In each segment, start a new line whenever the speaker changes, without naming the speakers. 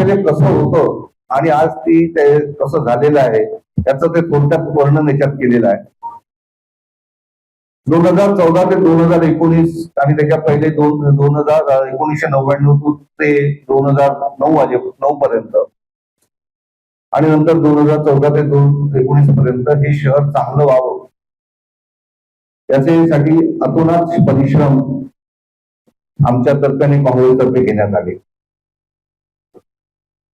पहिले कसं होतं आणि आज ती कसं झालेलं आहे याचं ते थोडक्यात वर्णन याच्यात केलेलं आहे. 2014 ते 2019 आणि त्याच्या पहिले 1999 ते 2009 पर्यंत आणि नंतर 2014 ते 2019 पर्यंत हे शहर चांगलं व्हावं याच्यासाठी अतोनात परिश्रम आमच्या तर्फे आणि काँग्रेसतर्फे घेण्यात आले.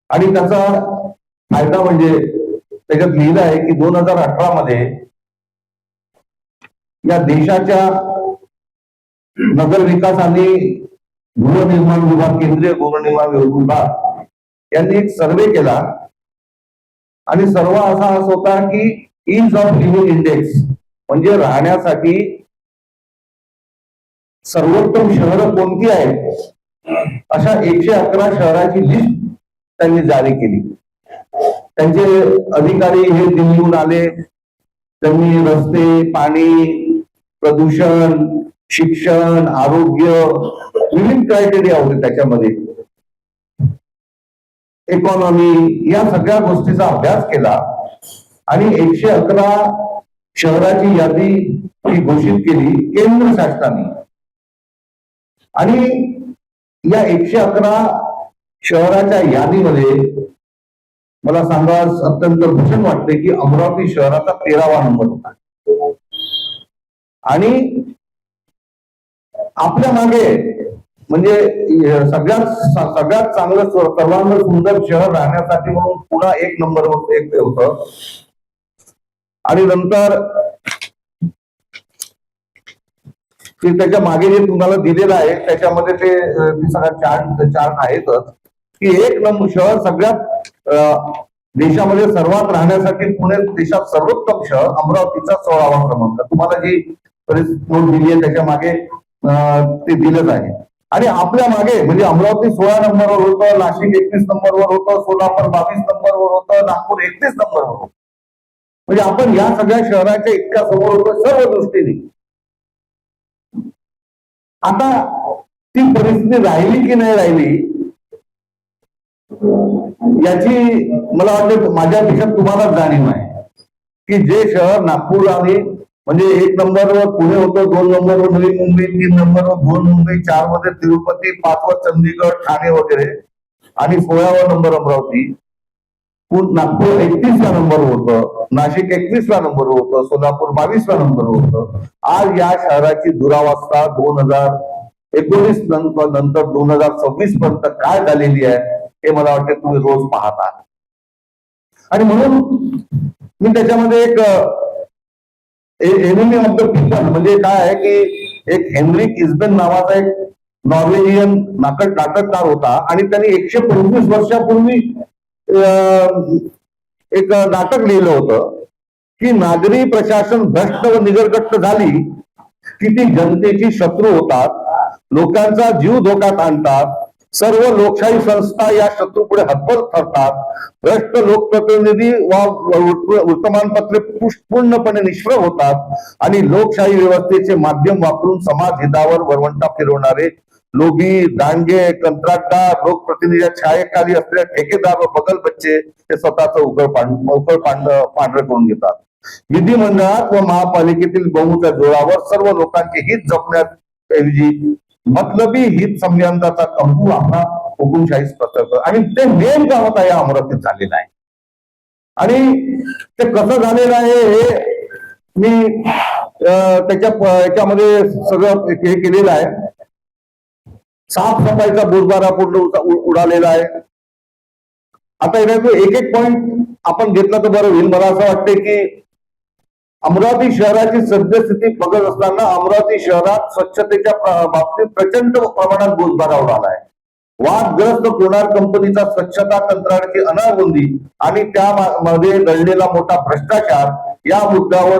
आणि त्याचा फायदा म्हणजे त्याच्यात लिहिलं आहे की 2018 मध्ये या देशाच्या नगर विकास आणि गृहनिर्माण विभाग, केंद्रीय गृहनिर्माण विभाग यांनी एक सर्वे केला आणि सर्व असा होता की ईज ऑफ लिव्हिंग इंडेक्स म्हणजे राहण्यासाठी सर्वोत्तम शहरं कोणती आहेत अशा 111 शहराची लिस्ट त्यांनी जारी केली. त्यांचे अधिकारी हे दिल्लीहून आले. त्यांनी रस्ते, पाणी, प्रदूषण, शिक्षण, आरोग्य विविध क्रायटेरिया होते त्याच्यामध्ये, इकॉनॉमी, या सगळ्या गोष्टीचा अभ्यास केला आणि 111 शहराची यादी ही घोषित केली केंद्र शासनाने. आणि या 111 शहराच्या यादीमध्ये मला सांगास अत्यंत भूषण वाटते की अमरावती शहराचा 13वा नंबर होता. आणि आपल्या मागे म्हणजे सगळ्यात चांगलं सर्वांना सुंदर शहर राहण्यासाठी म्हणून पुन्हा 1 नंबरवर एक होतं. आणि नंतर त्याच्या मागे जे तुम्हाला दिलेलं आहे त्याच्यामध्ये ते सगळ्या चार्ट आहेतच की 1 नंबर शहर सगळ्यात देशामध्ये सर्वात राहण्यासाठी पुणे देशात सर्वोत्तम शहर अमरावतीचा 16वा क्रमांक. तुम्हाला जी नोट दिली आहे त्याच्या मागे ते दिलंच आहे. आणि आपल्या मागे म्हणजे अमरावती 16 नंबरवर होतं, नाशिक 31 नंबरवर होतं, सोलापूर 22 नंबरवर होतं, नागपूर 31 नंबरवर होतं. म्हणजे आपण या सगळ्या शहराच्या इतक्या समोर होतो सर्व दृष्टीने. आता ती परिस्थिती राहिली की नाही राहिली याची मला वाटतं माझ्यापेक्षा तुम्हाला जाणीव आहे की जे शहर नागपूर आणि म्हणजे 1 नंबरवर पुणे होतं, 2 नंबरवर नवी मुंबई, 3 नंबरवर भुवनमुंबई, 4 मध्ये तिरुपती, 5 वर चंदीगड, ठाणे वगैरे आणि 16वा नंबर अमरावती. नागपूर 31वा नंबर होतं, नाशिक 21वा नंबर होतं, सोलापूर 22वा नंबर होतं. आज या शहराची दुरावस्था 2019 नंतर 2026 पर्यंत काय झालेली आहे हे मला वाटतं तुम्ही रोज पाहता. आणि म्हणून मी त्याच्यामध्ये एक एनिमी ऑफ द पीपल म्हणजे काय आहे की एक हेनरिक इस्बेन नावाचा एक नॉर्वेजियन नाटककार होता आणि त्यांनी 125 वर्षापूर्वी एक नाटक लिहिलं होतं की नागरी प्रशासन भ्रष्ट व निगरगट्ट झाली की ती जनतेची शत्रू होतात, लोकांचा जीव धोक्यात आणतात, सर्व लोकशाही संस्था या शत्रूपुढे हतबल ठरतात, भ्रष्ट लोकप्रतिनिधी व वर्तमानपत्रे पूर्णपणे निष्प्रभ होतात आणि लोकशाही व्यवस्थेचे माध्यम वापरून समाज हितावर वरवंटा फिरवणारे लोभी, दांडगे, कंत्राटदार, लोकप्रतिनिधीच्या छायेखाली असलेल्या ठेकेदार व बगल बच्चे हे स्वतःच उकळ पांढरं करून घेतात. विधिमंडळात व महापालिकेतील बहुमताच्या जोरावर सर्व लोकांचे हित जपण्याऐवजी मतलबी हित संबंधाचा कंपू आपला हुकुमशाही स्पष्ट आणि ते मेन गावात या अमरावतीत झालेलं आहे. आणि ते कसं झालेलं आहे हे मी याच्यामध्ये सगळं हे केलेलं आहे. साफसफाईचा बोजबारा पूर्ण उडालेला आहे. आता एक एक पॉइंट आपण घेतला तर बरं होईल. मला असं वाटतंय की अमरावती शहराची सद्यस्थिती बघत असताना अमरावती शहरात स्वच्छतेच्या बाबतीत प्रचंड प्रमाणात बोजबारा उडाला आहे. वादग्रस्त कोणार कंपनीचा स्वच्छता कंत्राटाची अनागोंदी आणि त्यामध्ये दडलेला मोठा भ्रष्टाचार या मुद्द्यावर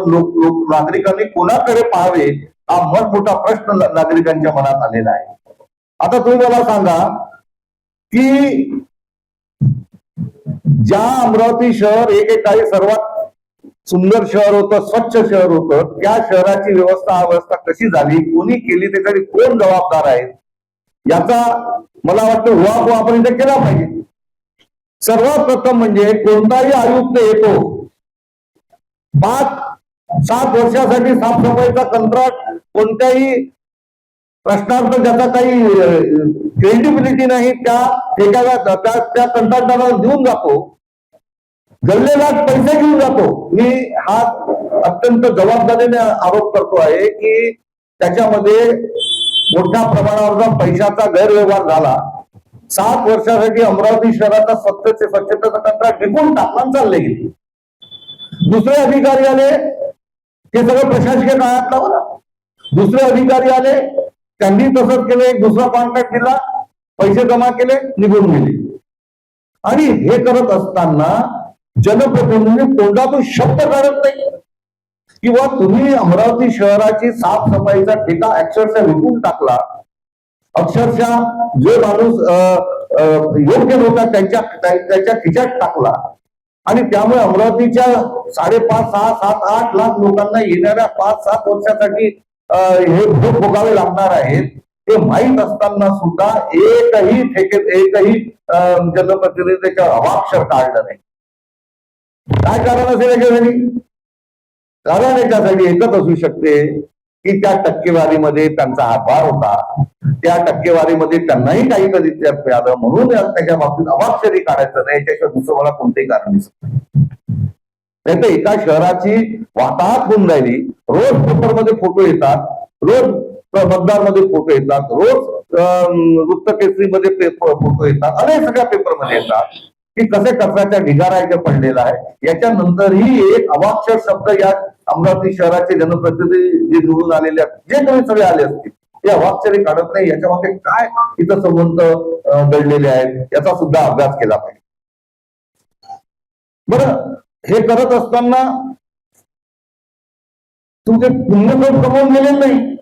नागरिकांनी कोणाकडे पाहावे हा मोठा प्रश्न नागरिकांच्या मनात आलेला आहे. आता तुम्ही मला सांगा की ज्या अमरावती शहर एकेकाळी सर्वात सुंदर शहर होतं, स्वच्छ शहर होतं, त्या शहराची अवस्था कशी झाली, कोणी केली, त्यासाठी कोण जबाबदार आहे याचा मला वाटतं उहापोह आपण इथे केला पाहिजे. सर्वात प्रथम म्हणजे कोणताही आयुक्त येतो 5-7 वर्षासाठी साफसफाईचा कंत्राट कोणत्याही प्रश्नार्थ ज्याचा काही क्रेडिबिलिटी नाही त्या ठेक्याला त्या कंत्राटदाराला देऊन जातो, गल्लेला पैसे घेऊन जातो. मी हा अत्यंत जबाबदारीने आरोप करतो आहे की त्याच्यामध्ये मोठ्या प्रमाणावरचा पैशाचा गैरव्यवहार झाला. 7 वर्षासाठी अमरावती शहराचा स्वच्छतेचा कंत्राट विकून टाकला चालले गेले. दुसरे अधिकारी आले, हे सगळं प्रशासकीय काळातलं बघा. दुसरे अधिकारी आले, त्यांनी तसंच केलं, एक दुसरा कॉन्ट्रॅक्ट दिला, पैसे जमा केले, निघून गेले. आणि हे करत असताना जनप्रतिनिधी तोंडातून शब्द काढत नाही किंवा तुम्ही अमरावती शहराची साफसफाईचा ठेका अक्षरशः विकून टाकला. अक्षरशः जो माणूस योग्य नव्हता त्याच्या खिशात टाकला आणि त्यामुळे अमरावतीच्या 5.5, 6, 7, 8 लाख लोकांना येणाऱ्या 5-7 वर्षासाठी हे भोग भोगावे लागणार आहेत. ते माहीत असताना सुद्धा एकही जनप्रतिनिधी त्याच्या अवाक्षर काढलं नाही. काय कारण असेल याच्यासाठी? कारण याच्यासाठी एकच असू शकते की त्या टक्केवारीमध्ये त्यांचा हातभार होता, त्या टक्केवारीमध्ये त्यांनाही काहीतरी मिळालं म्हणून त्याच्या बाबतीत अवाक्षरी काढायचं नाही. याच्याशिवाय दुसरं मला कोणतेही कारण दिसत नाही. तर एका शहराची वाताहत होऊन राहिली. रोज पेपरमध्ये फोटो येतात, रोज मतदारमध्ये फोटो येतात, रोज वृत्तकेसरीमध्ये फोटो येतात, अनेक सगळ्या पेपरमध्ये येतात की कसे कचऱ्याच्या ढिगारा इथे पडलेला आहे. याच्यानंतरही एक अवाक्षर शब्द या अमरावती शहराचे जनप्रतिनिधी जे निवडून आलेले आहेत, जे कोणी सगळे आले असतील, ते अवाक्षरी काढत नाही. याच्यामध्ये काय इथं संबंध दडलेले आहेत याचा सुद्धा अभ्यास केला पाहिजे. बरं, हे करत असताना तुमचे पुण्यफळ कमवून गेले नाही,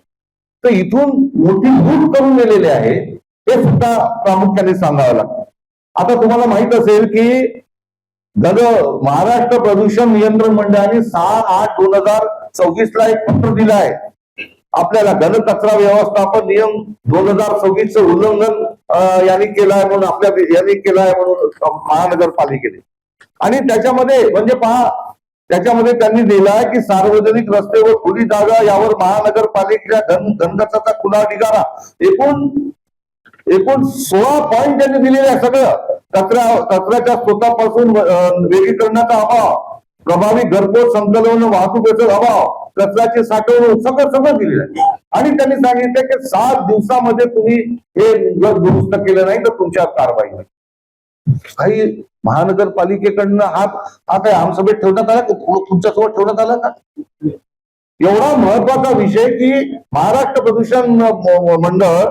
तर इथून मोठी लूट करून गेलेले आहे हे सुद्धा प्रामुख्याने सांगावं लागतं. आता तुम्हाला माहित असेल की महाराष्ट्र प्रदूषण नियंत्रण मंडळाने 6/8/2024 ला एक पत्र दिलं आहे आपल्याला. घनकचरा व्यवस्थापन नियम 2026 चं उल्लंघन यांनी केलं आहे म्हणून महानगरपालिकेने. आणि त्याच्यामध्ये म्हणजे पहा, त्याच्यामध्ये त्यांनी दिलं आहे की सार्वजनिक रस्ते व खुली जागा यावर महानगरपालिकेच्या घनकचऱ्याचा खुला ढिगारा एकूण 16 पॉईंट त्यांनी दिलेले आहे. सगळं कचऱ्याच्या स्रोतापासून वेगळीकरणाचा अभाव, प्रभावी घरपोच संकलन वाहतुकीचा अभाव, कचऱ्याची साठवणूक सगळं दिलेलं आहे. आणि त्यांनी सांगितलं की 7 दिवसामध्ये तुम्ही हे जर दुरुस्त केलं नाही तर तुमच्यावर कारवाई होईल. काही महानगरपालिकेकडनं हा काय आमसभेत ठेवण्यात आला, तुमच्यासोबत ठेवण्यात आला का? एवढा महत्वाचा विषय की महाराष्ट्र प्रदूषण मंडळ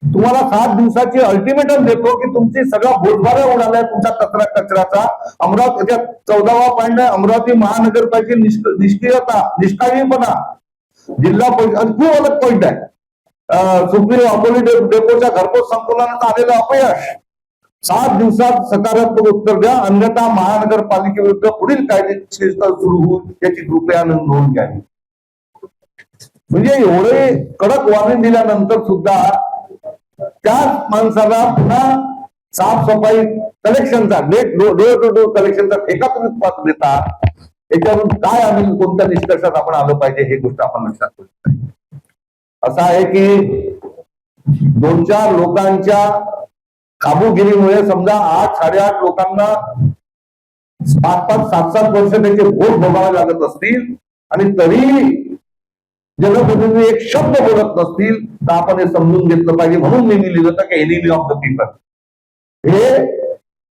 तुम्हाला 7 दिवसाची अल्टिमेटम देतो की तुमची सगळा बोजबारा उडालाय तुमचा कचऱ्याचा. अमरावती 14वा पॉईंट आहे, अमरावती महानगरपालिकेची निष्काळजीपणा. जिल्हा परिषद खूप अलग पॉईंट आहे. सुप्रीम अकोली डेपोच्या घरपोच संकुलात आलेलं अपयश. 7 दिवसात सकारात्मक उत्तर द्या, अन्यथा महानगरपालिकेविरुद्ध पुढील कायदेशीर सुरू होईल याची कृपया नोंद घ्यावी. म्हणजे एवढे कडक वॉर्निंग दिल्यानंतर सुद्धा त्याच माणसाला पुन्हा साफसफाई कलेक्शनचा डोर टू डोर कलेक्शनचा ठेका तुम्ही देता. याच्यावरून काय आम्ही कोणत्या निष्कर्षात आपण आलं पाहिजे हे गोष्ट आपण लक्षात ठेवली पाहिजे. असं आहे की 2-4 लोकांच्या काबूगिरीमुळे समजा 8-8.5 लोकांना 5-5, 7-7 वर्ष त्याचे भोग भोगावे लागत असतील आणि तरी जनप्रतिनिधी एक शब्द बोलत नसतील तर आपण हे समजून घेतलं पाहिजे. म्हणून मी लिहिलं होतं की एनिमी ऑफ द पीपल. हे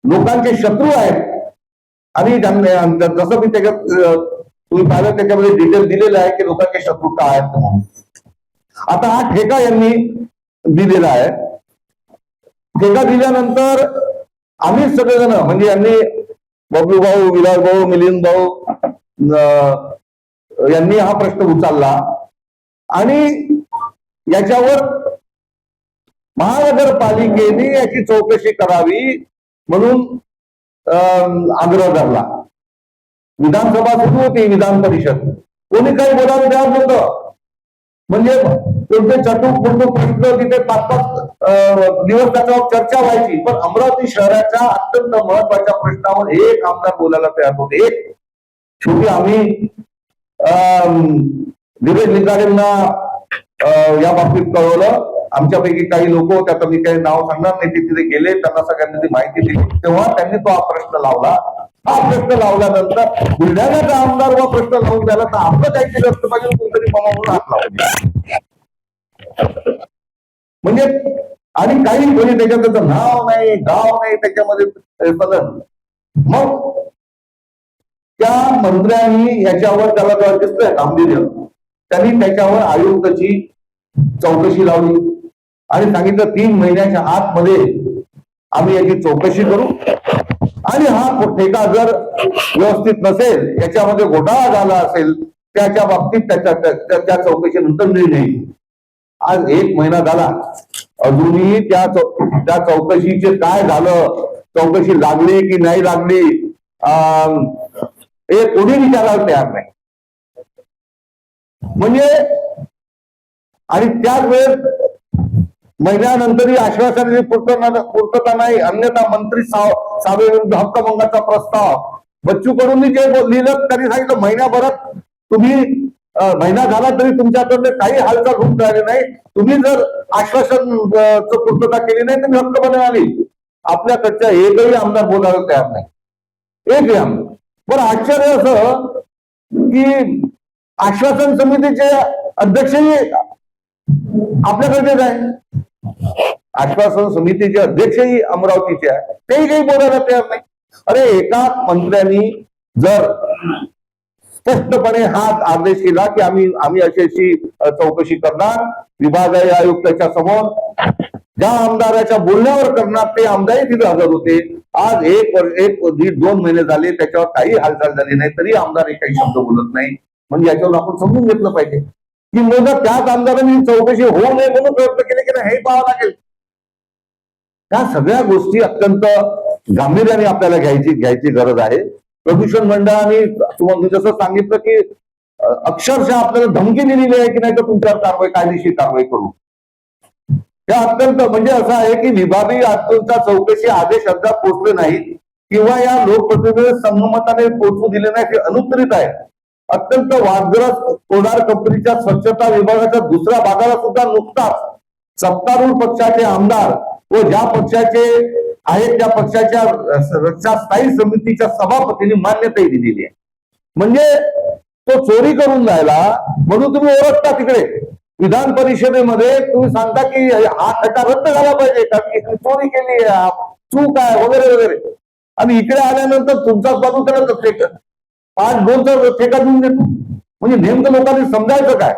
लोकांचे शत्रू आहेत. आणि जसं मी त्याच्यात तुम्ही पाहिलं त्याच्यामध्ये डिटेल दिलेलं आहे की लोकांचे शत्रू काय आहेत म्हणून. आता हा ठेका यांनी दिलेला आहे. ठेका दिल्यानंतर आम्ही सगळेजण म्हणजे यांनी बबलू भाऊ, विलास भाऊ, मिलिंद भाऊ यांनी हा प्रश्न उचलला आणि याच्यावर महानगरपालिकेने याची चौकशी करावी म्हणून आग्रह धरला. विधानसभा सुरू होती, विधान परिषद, कोणी काही बोलायला तयार नव्हतं. म्हणजे कोणते चटूक प्रश्न तिथे 5-5 दिवस त्याच्यावर चर्चा व्हायची, पण अमरावती शहराच्या अत्यंत महत्वाच्या प्रश्नावर एक आमदार बोलायला तयार होते. एक शेवटी आम्ही दिवेश लिंगारेंना या बाबतीत कळवलं. आमच्यापैकी काही लोक होते, आता मी काही नाव सांगणार नाही, ते तिथे गेले, त्यांना सगळ्यांनी ती माहिती दिली. तेव्हा त्यांनी तो हा प्रश्न लावला. हा प्रश्न लावल्यानंतर बुलढाण्याचा आमदार व प्रश्न लावून द्यायला तर आपलं काहीतरी असतं पाहिजे, कोणतरी मामा म्हणून हात लावले. म्हणजे आणि काही कोणी त्याच्यात त्याचं नाव नाही, गाव नाही त्याच्यामध्ये सदन. मग त्या मंत्र्यांनी याच्यावर त्याला जेव्हा दिसतंय गांभीर्य, त्यांनी त्याच्यावर आयुक्ताची चौकशी लावली आणि सांगितलं 3 महिन्याच्या आतमध्ये आम्ही याची चौकशी करू आणि हा ठेका जर व्यवस्थित नसेल, याच्यामध्ये घोटाळा झाला असेल, त्याच्या बाबतीत त्या चौकशीनंतर निर्णय. आज 1 महिना झाला, अजूनही त्या चौकशीचे काय झालं, चौकशी लागली की नाही लागली, हे कोणी विचारायला तयार नाही. म्हणजे आणि त्याच वेळेस महिन्यानंतरही आश्वासनाची पूर्तता नाही. अन्यथा मंत्री सावे विरुद्ध हक्कभंगाचा प्रस्ताव बच्चू कडूंनी जे लिहिलं, त्यांनी सांगितलं महिन्याभरात तुम्ही महिना झाला तरी तुमच्याकडे काही हालचाल होऊन राहिली नाही. तुम्ही जर आश्वासन पूर्तता केली नाही तर मी हक्क बनवाली. आपल्याकडच्या एकही आमदार बोलायला तयार नाही, एकही आमदार. पण आश्चर्य असं की आश्वासन समितीचे अध्यक्षही आपल्याकडेच आहे. आश्वासन समितीचे अध्यक्षही अमरावतीचे आहे, तेही काही बोलायला तयार नाही. अरे एका मंत्र्यांनी जर स्पष्टपणे हा आदेश केला की आम्ही अशी चौकशी करणार, विभागीय आयुक्ताच्या समोर ज्या आमदाराच्या बोलण्यावर करणार, ते आमदारही तिथे हजर होते. आज 1-1.5-2 महिने झाले, त्याच्यावर काही हालचाल झाली नाही, तरी आमदार काही शब्द बोलत नाही. म्हणजे याच्यावर आपण समजून घेतलं पाहिजे की मग त्याच आमदारांनी चौकशी होऊ नये म्हणून प्रयत्न केले की नाही, हे पाहावं लागेल. त्या सगळ्या गोष्टी अत्यंत गांभीर्याने आपल्याला घ्यायची गरज आहे. प्रदूषण मंडळाने तुम्हाला जसं सांगितलं की अक्षरशः आपल्याला धमकी दिलेली आहे की नाही तर तुमच्यावर कायदेशीर कारवाई करू. हे अत्यंत म्हणजे असं आहे की विभागीय आयुक्तांचा चौकशी आदेश अद्याप पोहोचले नाहीत किंवा या लोकप्रतिनिधी संगमताने पोहोचू दिले नाही, हे अनुत्तरित आहे. अत्यंत वादग्रस्त कोडार कंपनीच्या स्वच्छता विभागाच्या दुसऱ्या भागाला सुद्धा नुकताच सत्तारूढ पक्षाचे आमदार व ज्या पक्षाचे आहेत त्या पक्षाच्या स्थायी समितीच्या सभापतींनी मान्यताही दिलेली आहे. म्हणजे तो चोरी करून जायला म्हणून तुम्ही ओळखता तिकडे विधान परिषदेमध्ये तुम्ही सांगता की हा खटा रद्द झाला पाहिजे कारण चोरी केली, चूक आहे वगैरे वगैरे, आणि इकडे आल्यानंतर तुमचाच बाजू करत 5-2चा ठेका देऊन देतो. म्हणजे नेमकं लोकांनी समजायचं काय?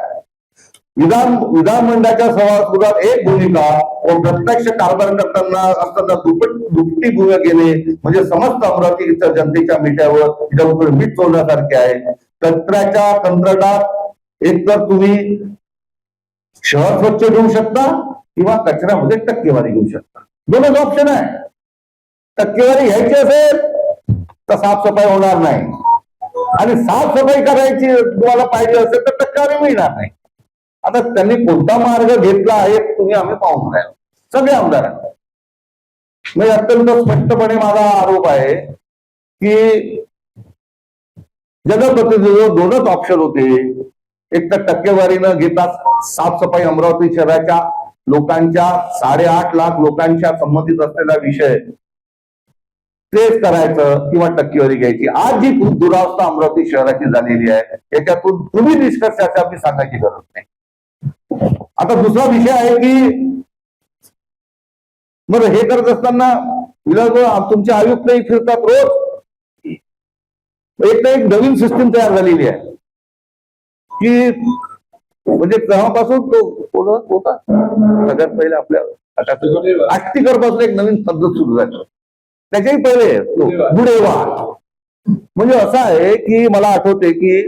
विधानमंडळाच्या सभागृहात एक भूमिका व प्रत्यक्ष कारभार करताना असताना दुपटी भूमिका घेणे म्हणजे समस्त अमरावतीच्या जनतेच्या मिठ्यावर मीठ चोरण्यासारखे आहे. कचऱ्याच्या कंत्राटात एकतर तुम्ही शहर स्वच्छ घेऊ शकता किंवा कचऱ्यामध्ये टक्केवारी घेऊ शकता. दोनच ऑप्शन आहे. टक्केवारी घ्यायची असेल तर साफसफाई होणार नाही, आणि साफसफाई करायची तुम्हाला पाहिजे असेल तर टक्केवारी मिळणार नाही. आता त्यांनी कोणता मार्ग घेतला आहे तुम्ही आम्ही पाहून राहिलो सगळे आमदारांना. म्हणजे अत्यंत स्पष्टपणे माझा आरोप आहे की जनप्रतिनिधीवर 2च ऑप्शन होते. एक तर टक्केवारी न घेता साफसफाई अमरावती शहराच्या लोकांच्या 8.5 लाख लोकांच्या संमतीत असलेला विषय तेच करायचं किंवा टक्केवारी घ्यायची. आज जी दुरावस्था अमरावती शहराची झालेली आहे याच्यातून तुम्ही निष्कर्षाच्या मी सांगायची गरज नाही. आता दुसरा विषय आहे की मग हे करत असताना तुमचे आयुक्तही फिरतात रोज. एक नवीन सिस्टीम तयार झालेली आहे की म्हणजे तेव्हापासून तो होता सगळ्यात पहिले आपल्या आष्टीकर पासून एक नवीन पद्धत सुरू झाली. त्याच्याही पहिले गुडेवार म्हणजे असं आहे की मला आठवते की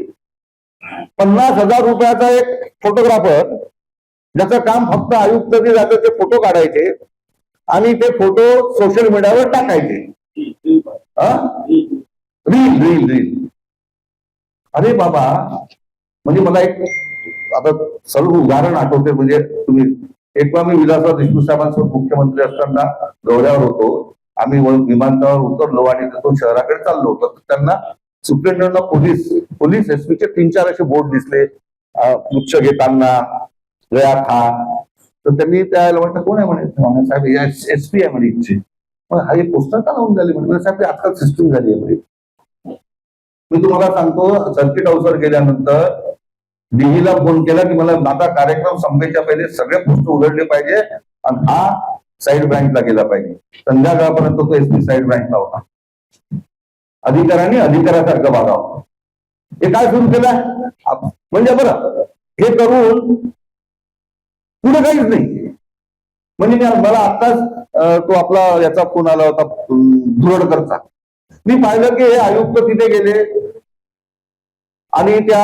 50,000 रुपयाचा एक फोटोग्राफर ज्याचं काम फक्त आयुक्त जातं ते फोटो काढायचे आणि ते फोटो सोशल मीडियावर टाकायचे. रील. अरे बाबा, म्हणजे मला एक आता सर्व उदाहरण आठवते. म्हणजे तुम्ही एक वेळा मी विलासराव देशमुख साहेबांसोबत मुख्यमंत्री असताना दौऱ्यावर होतो. आम्ही विमानतळावर उतरलो आणि तिथून शहराकडे चाललो होतो. त्यांना सुप्रिंटेंडंट पोलीस एसपीचे 3-4 असे बोर्ड दिसले उच्च घेताना गया था. तर त्यांनी त्याला म्हटलं कोण आहे म्हणे. साहेब एसपी आहे म्हणे इथचे. मग हा एक पोस्टर का लावून झाली म्हणजे साहेब आजकाल सिस्टम झाली आहे म्हणे. मी तुम्हाला सांगतो सर्किट हाऊसवर गेल्यानंतर डीईला फोन केला की मला आता कार्यक्रम संपायच्या पहिले सगळे पोस्ट उघडले पाहिजे आणि हा साईड ब्रँचला गेला पाहिजे. संध्याकाळपर्यंत तो एसपी साईड ब्रँचला होता. अधिकाऱ्यांनी अधिकाऱ्यासारखं वागावं. हे काय सुरू केलं म्हणजे बरं हे करून पुढे काहीच नाही. म्हणजे मला आत्ताच तो आपला याचा फोन आला होता धुरडकरचा. मी पाहिलं की हे आयुक्त तिथे गेले आणि त्या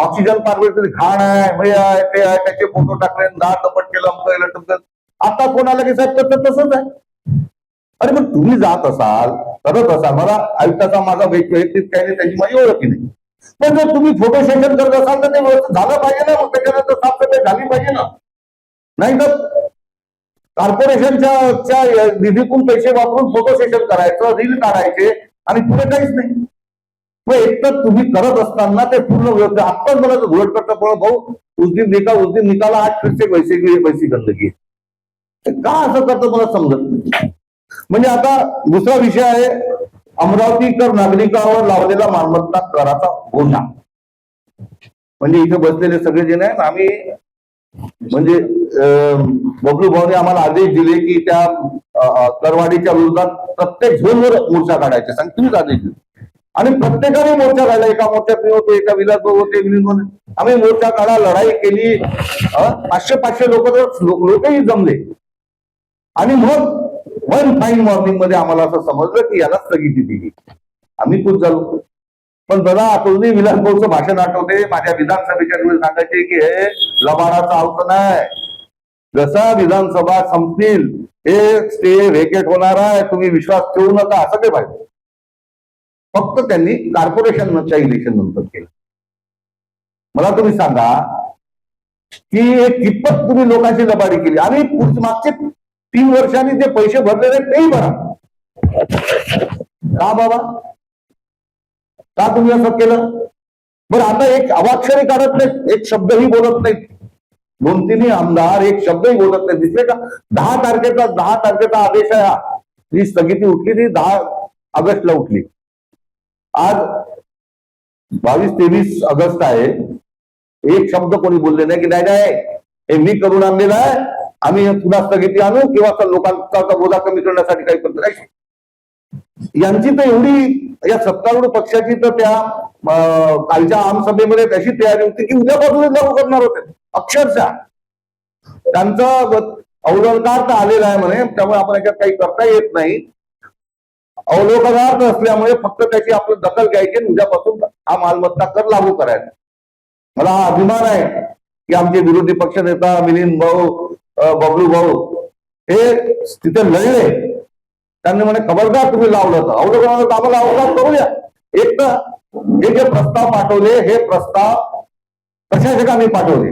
ऑक्सिजन पार्कवर घाण आहे आहे ते आहे त्याचे फोटो टाकले दाट दपट केलं. आता फोन आला की साहेब तसंच आहे. अरे मग तुम्ही जात असाल करत असाल मला आयुक्ताचा माझा वैयक्तिक काही नाही त्याची माझी ओळखी नाही. पण जर तुम्ही फोटो सेशन करत असाल तर ते झालं पाहिजे ना. मग त्याच्यानंतर साफसफाई झाली पाहिजे ना. नाही तर कॉर्पोरेशनच्या निधीतून पैसे वापरून फोटो सेशन करायचं रील काढायचे आणि पुढे काहीच नाही. मग एकतर तुम्ही करत असताना ते पूर्ण व्यवस्थित आत्ताच मला घोट करता पण भाऊ उस दिन निकाला 8 फिर से वैसी गंदगी. का असं करतं मला समजत नाही. म्हणजे आता दुसरा विषय आहे अमरावतीकर नागरिकांवर लावलेला मालमत्ता कराचा बोजा. म्हणजे इथे बसलेले सगळे जे नाही आम्ही म्हणजे बबलू भाऊने आम्हाला आदेश दिले की त्या करवाडीच्या विरोधात प्रत्येक झोनवर मोर्चा काढायचे सांग तुम्हीच आदेश दिले. आणि प्रत्येकाने मोर्चा काढला. एका मोर्चात मी होतो एका विलास भाऊ होते आम्ही मोर्चा काढा लढाई केली. 500 लोकही जमले आणि मग वन फाईन मॉर्निंग मध्ये आम्हाला असं समजलं की याला स्थगिती दिली. आम्ही खुश झालो. पण दादा तुम्ही विलास भाऊचं भाषण आठवते माझ्या विधानसभेच्या वेळी सांगायचे की हे लबाडाचा आवत नाही. जसा विधानसभा संपतील हे स्टे व्हेकेट होणार आहे तुम्ही विश्वास ठेवू नका असं काही पाहिजे. फक्त त्यांनी कॉर्पोरेशनच्या इलेक्शन नंतर केलं. मला तुम्ही सांगा की कितपत तुम्ही लोकांची लबाडी केली आणि मागचे 3 वर्षांनी जे पैसे भरलेले तेही भरा. का बाबा का तुम्ही असं केलं. बरं आता एक अवाक्षरही काढत नाहीत एक शब्दही बोलत नाहीत. 2-3 आमदार एक शब्दही बोलत नाही. दिसले का 10 तारखेचा आदेश आहे. ही स्थगिती उठली ती 10 ऑगस्टला उठली. आज 22-23 ऑगस्ट आहे. एक शब्द कोणी बोलले नाही की नाही हे मी करून आणलेलं आहे आम्ही पुन्हा स्थगिती आणू किंवा लोकांचा बोजा कमी करण्यासाठी काही करतो. यांची तर एवढी या सत्तारूढ पक्षाची तर त्या कालच्या आमसभेमध्ये तशी तयारी होती की उद्यापासूनच लागू करणार होते. अक्षरशः त्यांचा अवलोकनार्थ आलेला आहे म्हणे त्यामुळे आपण याच्यात काही करता येत नाही. अवलोकनार्थ असल्यामुळे फक्त त्याची आपण दखल घ्यायची आणि उद्यापासून हा मालमत्ता कर लागू करायचा. मला हा अभिमान आहे की आमचे विरोधी पक्षनेता मिलिंद भाऊ बबलू भाऊ हे तिथे लढले. त्यांनी म्हणे खबरदार तुम्ही लावलं तर अवलोकनार्थ आम्हाला अवलोकन करूया. एक तर हे जे प्रस्ताव पाठवले हे प्रस्ताव प्रशासकांनी पाठवले.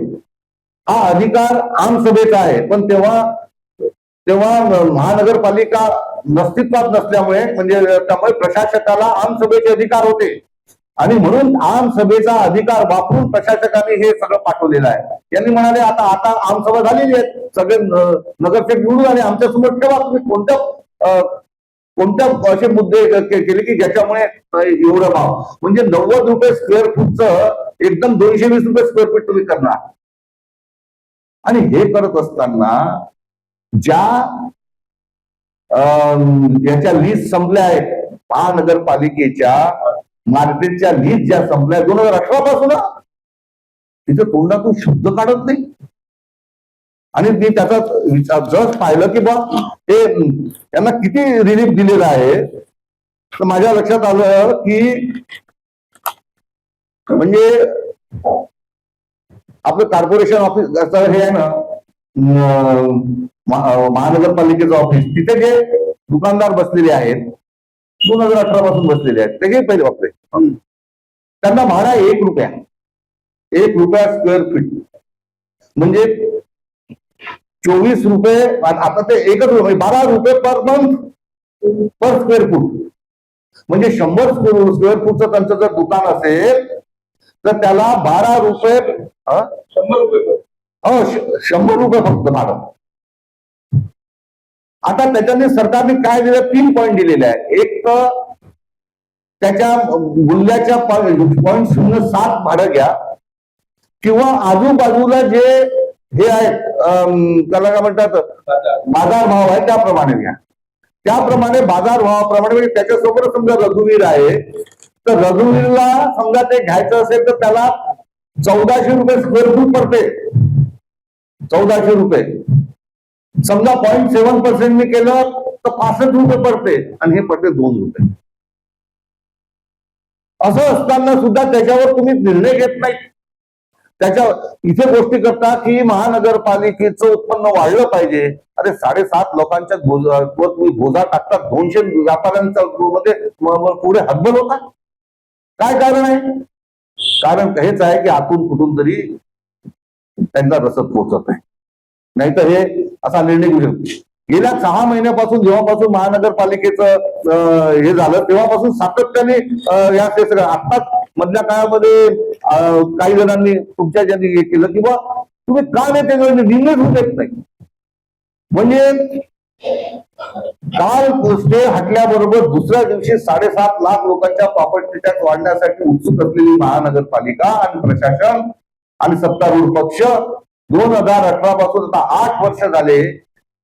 हा अधिकार आमसभेचा आहे पण तेव्हा महानगरपालिका अस्तित्वात नसल्यामुळे म्हणजे त्यामुळे प्रशासकाला आमसभेचे अधिकार होते आणि म्हणून आमसभेचा अधिकार वापरून प्रशासकाने हे सगळं पाठवलेलं आहे. यांनी म्हणाले आता आमसभा झालेली आहे सगळे नगरसेवक निवडून आले आमच्यासमोर ठेवा तुम्ही कोणत्या असे मुद्दे केले की ज्याच्यामुळे एवढं भाव म्हणजे 90 रुपये स्क्वेअर फूटचं एकदम 220 रुपये स्क्वेअर फीट तुम्ही करणार. आणि हे करत असताना ज्या याच्या लीज संपल्या आहेत महानगरपालिकेच्या मार्केटच्या लीज ज्या संपल्या 2018 पासून तिथं तोंडातून शब्द काढत नाही. आणि मी त्याचा जस्ट पाहिलं की बा हे यांना किती रिलीफ दिलेला आहे तर माझ्या लक्षात आलं की म्हणजे आपलं कॉर्पोरेशन ऑफिस हे आहे ना महानगरपालिकेचं ऑफिस तिथे जे दुकानदार बसलेले आहेत 2018 पासून बसलेले आहेत ते पहिले वापरे त्यांना भाडा 1 रुपया स्क्वेअर फीट म्हणजे ₹24 आता ते एकच रुपये, ₹12 per month per square foot. म्हणजे 100 स्क्वेअर फूटचं त्यांचं जर दुकान असेल तर त्याला ₹12 ₹100 हो, ₹100 फक्त भाडं. आता त्याच्याने सरकारने काय दिलं, 3 पॉईंट दिलेले आहे. एक तर त्याच्या मूल्याच्या 0.07 भाडं घ्या, किंवा आजूबाजूला जे हे आहेत त्याला काय म्हणतात बाजारभाव आहे त्याप्रमाणे घ्या. त्याप्रमाणे बाजारभावाप्रमाणे, म्हणजे त्याच्यासोबत समजा रघुवीर आहे तर रघुवीरला समजा ते घ्यायचं असेल तर त्याला ₹1400 स्क्वेअर फूट पडते. ₹1400 समजा 0.7% केलं तर ₹65 पडते, आणि हे पडते ₹2. असं असताना सुद्धा त्याच्यावर तुम्ही निर्णय घेत नाही. त्याच्या इथे गोष्टी करता की महानगरपालिकेचं उत्पन्न वाढलं पाहिजे. अरे 7.5 लोकांच्या तुम्ही बोजा टाकतात, 200 व्यापाऱ्यांच्या मध्ये पुढे हतबल होता. काय कारण आहे? कारण हेच आहे की आतून कुठून तरी त्यांना रसद पोहोचत आहे. नाहीतर हे असा निर्णय घेऊ शकतो. गेल्या 6 महिन्यापासून जेव्हापासून महानगरपालिकेचं हे झालं तेव्हापासून सातत्याने या आत्ताच मधल्या काळामध्ये काही जणांनी तुमच्या ज्यांनी हे केलं की बा तुम्ही का नेते निर्णय घेऊ देत नाही. म्हणजे काल स्टे हटल्याबरोबर दुसऱ्या दिवशी 7.5 लाख लोकांच्या प्रॉपर्टी टॅक्स वाढण्यासाठी उत्सुक असलेली महानगरपालिका आणि प्रशासन आणि सत्तारूढ पक्ष 2018 पासून आता 8 वर्ष झाले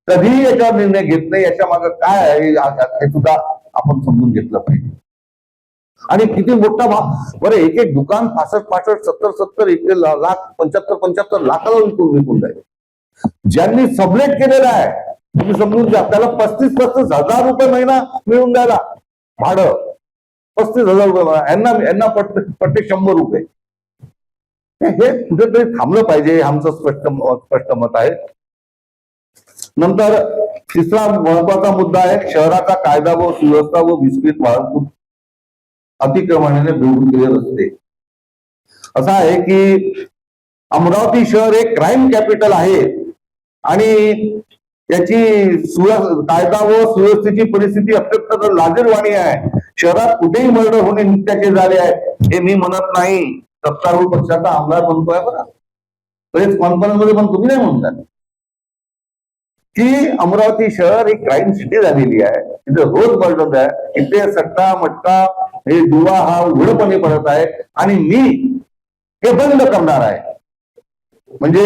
कधी याच्यावर निर्णय घेत नाही. याच्या मागे काय आहे हे सुद्धा आपण समजून घेतलं पाहिजे. आणि किती मोठा भाग, बरं एक एक दुकान 65, 70, 1 लाख 75 लाखाला विकून जाईल. ज्यांनी सबलेट केलेलं आहे तुम्ही समजून घ्या, त्याला 35 हजार रुपये महिना मिळून द्यायला भाडं. 35,000 रुपये यांना पडते ₹100. हे कुठेतरी थांबलं पाहिजे, आमचं स्पष्ट मत आहे. नंतर तिसरा महत्वाचा मुद्दा आहे शहराचा कायदा व सुव्यवस्था व विस्कळीत वाहतूक अतिक्रमणाने बेडून गेले रस्ते. असं आहे की अमरावती शहर एक क्राईम कॅपिटल आहे आणि त्याची कायदा व सुव्यवस्थेची परिस्थिती अत्यंत लाजीरवाणी आहे. शहरात कुठेही मर्डर होणे नित्याचे झाले आहे. हे मी म्हणत नाही, सत्तारूढ पक्षाचा आमदार म्हणतोय. बरं प्रेस कॉन्फरन्स मध्ये पण तुम्ही नाही म्हणतात की अमरावती शहर एक क्राईम सिटी झालेली आहे. इथे रोज मर्डर आहे, इथे सट्टा मटका हे जुवा हा उघडपणे पडत आहे, आणि मी हे बंद करणार आहे. म्हणजे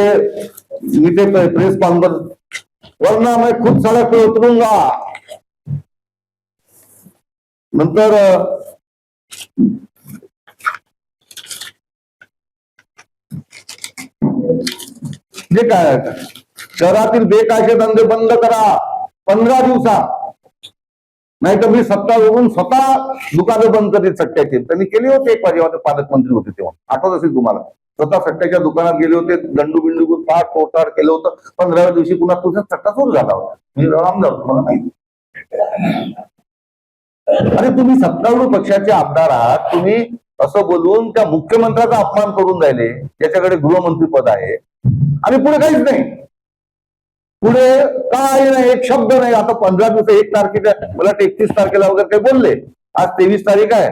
मी ते प्रेस कॉन्फरन्स वरना मैं खुद सड़क पे उतरूंगा. नंतर जे काय शहरातील बेकायदे धंदे बंद करा 15 दिवसात, नाही तर मी सत्तावरून स्वतः दुकानं बंद करीत सट्ट्याची. त्यांनी केली होती एक जेव्हा ते पालकमंत्री होते तेव्हा, आठवत असेल तुम्हाला. स्वतः सट्ट्याच्या दुकानात गेले होते, दंडू बिंडू पाठ पोटाड केलं होतं. 15व्या दिवशी पुन्हा तुझा सट्टा सुरू झाला होता. मी आमदार तुम्हाला माहिती. अरे तुम्ही सत्तारूढ पक्षाचे आमदार आहात, तुम्ही असं बोलून त्या मुख्यमंत्र्याचा अपमान करून राहिले ज्याच्याकडे गृहमंत्री पद आहे, आणि पुढे काहीच नाही. पुढे काय नाही, एक शब्द नाही. आता 15 दिवस 1 तारखेला, मला 31 तारखेला वगैरे काही बोलले, आज 23 तारीख आहे,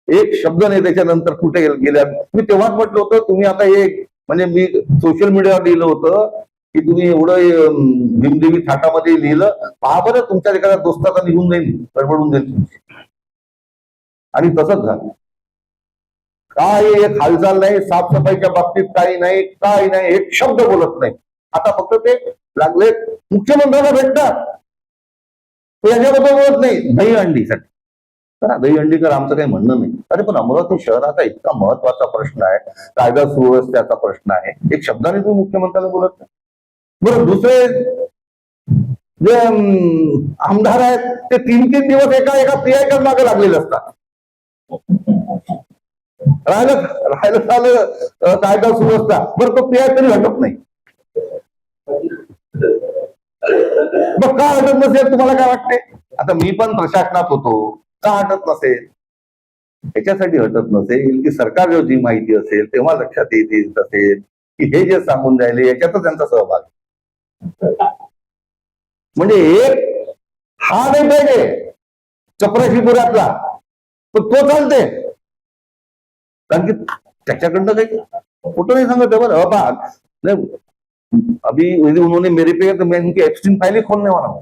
एक शब्द नाही. त्याच्यानंतर कुठे गेल्या. मी तेव्हाच म्हटलं होतं तुम्ही आता हे, म्हणजे मी सोशल मीडियावर लिहिलं होतं की तुम्ही एवढं भीमदेवी थाटामध्ये लिहिलं, पहा बरं तुमच्या एखाद्या दोस्ताचा निघून जाईल, गडबडून जाईल तुमची. आणि तसंच झालं. काय एक हालचाल नाही, साफसफाईच्या बाबतीत काही नाही, काही नाही, एक शब्द बोलत नाही. आता फक्त ते लागले मुख्यमंत्र्याला भेटतात, याच्याबद्दल बोलत नाही. दहीहंडीसाठी करा, दहीहंडी करा, आमचं काही म्हणणं नाही. अरे पण अमरावती शहराचा इतका महत्वाचा प्रश्न आहे, कायदा सुव्यवस्थेचा प्रश्न आहे, एक शब्दाने तुम्ही मुख्यमंत्र्याला बोलत नाही. बरं दुसरे जे आमदार आहेत ते 3-3 दिवस एका पीआयच्या मागे लागलेले असतात. राहिलं चाललं कायदा सुव्यवस्था, बरं तो पीआय तरी हटत नाही. मग का हटत नसेल तुम्हाला काय वाटते? आता मी पण प्रशासनात होतो, का हटत नसेल? याच्यासाठी हटत नसेल की सरकार जेव्हा जी माहिती असेल तेव्हा लक्षात येत असेल की हे जे सांगून राहिले याच्यातच त्यांचा सहभाग. म्हणजे एक हा नाही पाहिजे चपराशीपुरातला, पण तो चालते, कारण की त्याच्याकडनं काही कुठं नाही सांगत बरं नाही, अभी उन्होंने मेरे पे तो मैं उनकी एक्सट्रीम फाइल ही खोलने वाला हूं.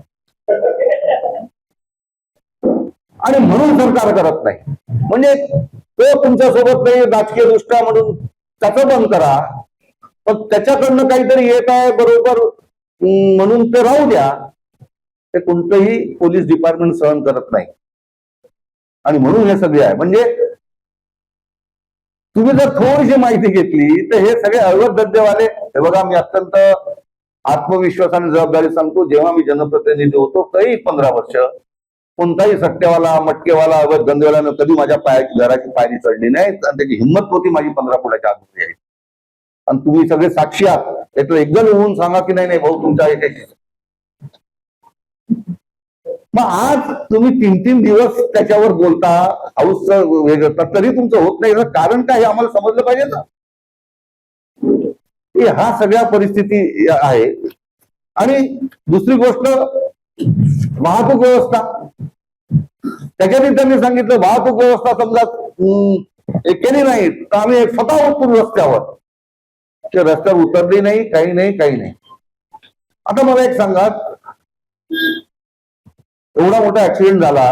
आणि म्हणून सरकार करत नाही, म्हणजे तो तुमच्यासोबत नाही राजकीय दृष्ट्या म्हणून त्याचं बंद करा, पण त्याच्याकडनं काहीतरी येत आहे बरोबर म्हणून ते राहू द्या. ते कोणतंही पोलीस डिपार्टमेंट सहन करत नाही. आणि म्हणून हे सगळे आहे. म्हणजे तुम्ही जर थोडीशी माहिती घेतली तर हे सगळे अवैध धंदेवाले, हे बघा मी अत्यंत आत्मविश्वास आणि जबाबदारी सांगतो, जेव्हा मी जनप्रतिनिधी होतो काही 15 वर्ष कोणताही सट्टेवाला मटकेवाला अवैध धंदेवाल्यानं कधी माझ्या घराची पायरी चढली नाही, आणि त्याची हिंमत होती माझी 15 फुटाच्या आत यायची. आणि तुम्ही सगळे साक्षी आहात, त्याचं एकदम होऊन सांगा की नाही नाही भाऊ तुमच्या एकाशी. मग आज तुम्ही 3-3 दिवस त्याच्यावर बोलता, हाऊसचं वेगळं, तरी तुमचं होत नाही, कारण काय हे आम्हाला समजलं पाहिजे ना. हा सगळ्या परिस्थिती आहे. आणि दुसरी गोष्ट वाहतूक व्यवस्था, त्याच्यातही त्यांनी सांगितलं वाहतूक व्यवस्था समजा केली नाही तर आम्ही स्वतः उतरू रस्त्यावर. ते रस्त्यावर उतरली नाही, काही नाही काही नाही. आता मला एक सांगा, एवढा मोठा ऍक्सिडेंट झाला,